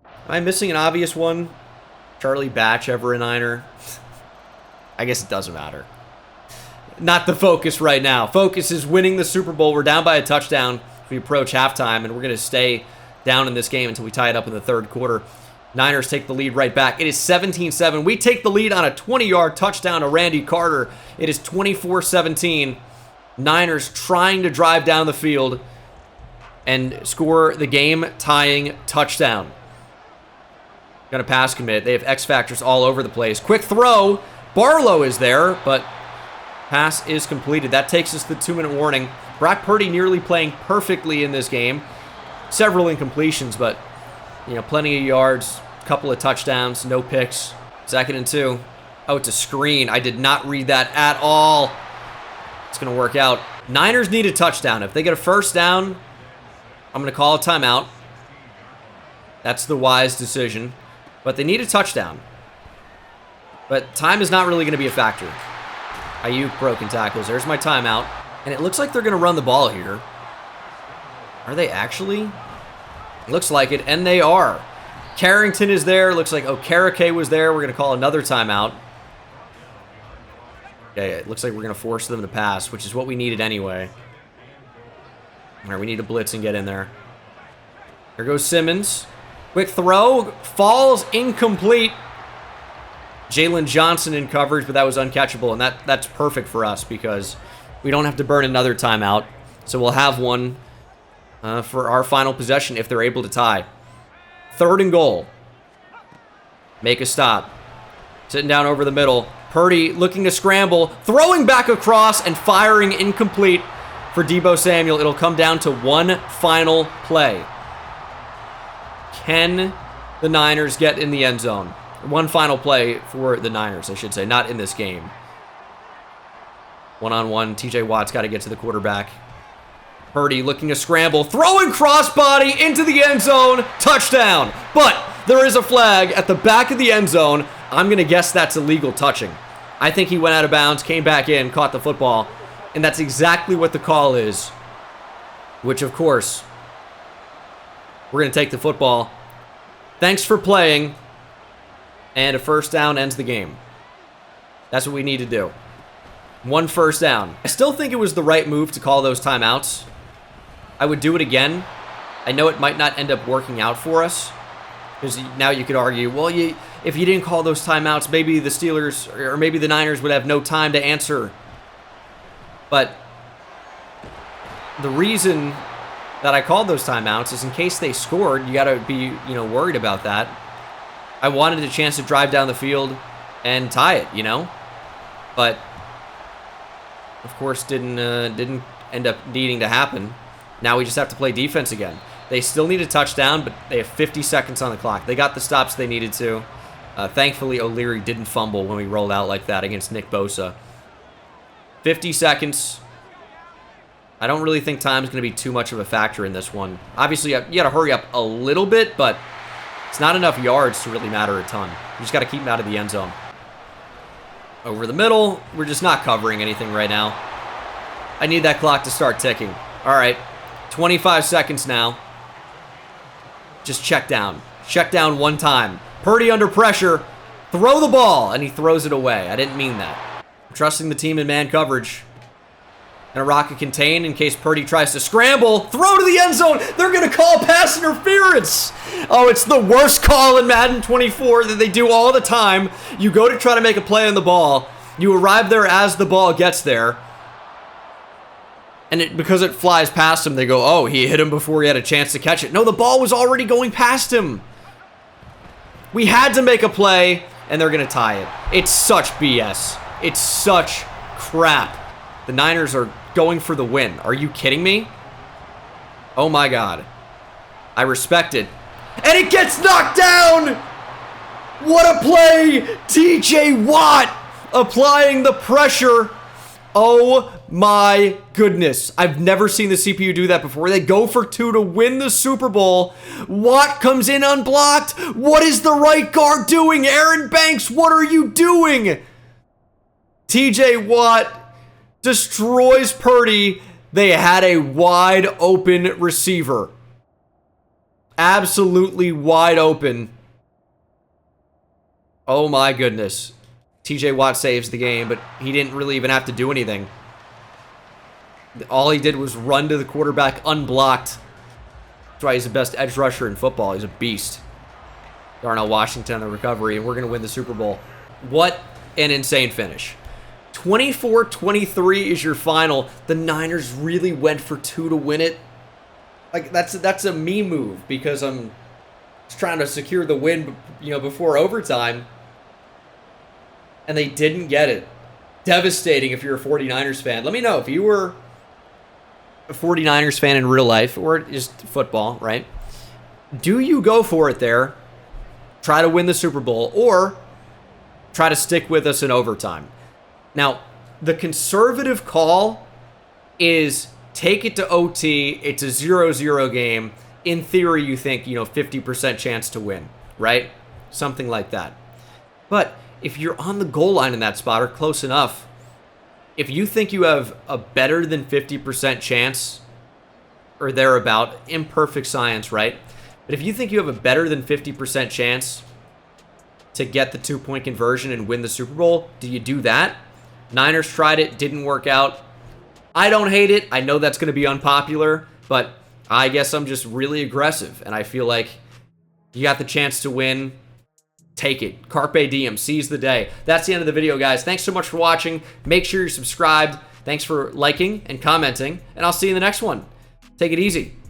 Am I missing an obvious one? Charlie Batch, ever a Niner? I guess it doesn't matter. Not the focus right now. Focus is winning the Super Bowl. We're down by a touchdown. We approach halftime, and we're going to stay down in this game until we tie it up in the third quarter. Niners take the lead right back. It is 17-7. We take the lead on a 20-yard touchdown to Randy Carter. It is 24-17. Niners trying to drive down the field and score the game-tying touchdown. Going to pass commit. They have X factors all over the place. Quick throw. Barlow is there, but pass is completed. That takes us to the 2-minute warning. Brock Purdy nearly playing perfectly in this game. Several incompletions, but plenty of yards, couple of touchdowns, no picks. 2nd and 2. Oh, it's a screen. I did not read that at all. It's going to work out. Niners need a touchdown. If they get a first down, I'm going to call a timeout. That's the wise decision. But they need a touchdown. But time is not really going to be a factor. Ayuk broken tackles. There's my timeout. And it looks like they're going to run the ball here. Are they actually? Looks like it, and they are. Carrington is there. Looks like Okereke was there. We're going to call another timeout. Okay, it looks like we're going to force them to pass, which is what we needed anyway. All right, we need to blitz and get in there. Here goes Simmons. Quick throw. Falls incomplete. Jalen Johnson in coverage, but that was uncatchable, and that's perfect for us because we don't have to burn another timeout. So we'll have one for our final possession if they're able to tie. 3rd and goal. Make a stop. Sitting down over the middle. Purdy looking to scramble, throwing back across and firing incomplete for Deebo Samuel. It'll come down to one final play. Can the Niners get in the end zone? One final play for the Niners, I should say, not in this game. One-on-one, TJ Watt's got to get to the quarterback. Purdy looking to scramble, throwing crossbody into the end zone, touchdown. But there is a flag at the back of the end zone. I'm going to guess that's illegal touching. I think he went out of bounds, came back in, caught the football, and that's exactly what the call is. Which, of course, we're going to take the football. Thanks for playing. And a first down ends the game. That's what we need to do. 1 first down. I still think it was the right move to call those timeouts. I would do it again. I know it might not end up working out for us, because now you could argue, well, if you didn't call those timeouts, maybe the Steelers or maybe the Niners would have no time to answer. But the reason that I called those timeouts is in case they scored, you got to be, worried about that. I wanted a chance to drive down the field and tie it, but of course didn't end up needing to happen. Now we just have to play defense again. They still need a touchdown, but they have 50 seconds on the clock. They got the stops they needed to. Thankfully, O'Leary didn't fumble when we rolled out like that against Nick Bosa. 50 seconds. I don't really think time's going to be too much of a factor in this one. Obviously, you got to hurry up a little bit, but it's not enough yards to really matter a ton. You just got to keep them out of the end zone. Over the middle, we're just not covering anything right now. I need that clock to start ticking. All right, 25 seconds now. Just check down. Check down one time. Purdy under pressure. Throw the ball, and he throws it away. I didn't mean that. I'm trusting the team in man coverage. And a rocket contained in case Purdy tries to scramble. Throw to the end zone. They're going to call pass interference. Oh, it's the worst call in Madden 24 that they do all the time. You go to try to make a play on the ball. You arrive there as the ball gets there. And because it flies past him, they go, oh, he hit him before he had a chance to catch it. No, the ball was already going past him. We had to make a play, and they're going to tie it. It's such BS. It's such crap. The Niners are going for the win. Are you kidding me? Oh my God. I respect it. And it gets knocked down! What a play! TJ Watt applying the pressure. Oh my goodness. I've never seen the CPU do that before. They go for 2 to win the Super Bowl. Watt comes in unblocked. What is the right guard doing? Aaron Banks, what are you doing? TJ Watt destroys Purdy. They had a wide open receiver. Absolutely wide open. Oh my goodness. TJ Watt saves the game, but he didn't really even have to do anything. All he did was run to the quarterback unblocked. That's why he's the best edge rusher in football. He's a beast. Darnell Washington on the recovery, and we're going to win the Super Bowl. What an insane finish. 24-23 is your final. The Niners really went for 2 to win it. Like, that's a me move, because I'm just trying to secure the win, before overtime. And they didn't get it. Devastating if you're a 49ers fan. Let me know if you were a 49ers fan in real life, or just football, right? Do you go for it there, try to win the Super Bowl, or try to stick with us in overtime? Now, the conservative call is take it to OT. It's a 0-0 game. In theory, you think, 50% chance to win, right? Something like that. But if you're on the goal line in that spot or close enough, if you think you have a better than 50% chance or thereabout, imperfect science, right? But if you think you have a better than 50% chance to get the 2-point conversion and win the Super Bowl, do you do that? Niners tried it, didn't work out. I don't hate it. I know that's going to be unpopular, but I guess I'm just really aggressive, and I feel like you got the chance to win. Take it. Carpe diem. Seize the day. That's the end of the video, guys. Thanks so much for watching. Make sure you're subscribed. Thanks for liking and commenting, and I'll see you in the next one. Take it easy.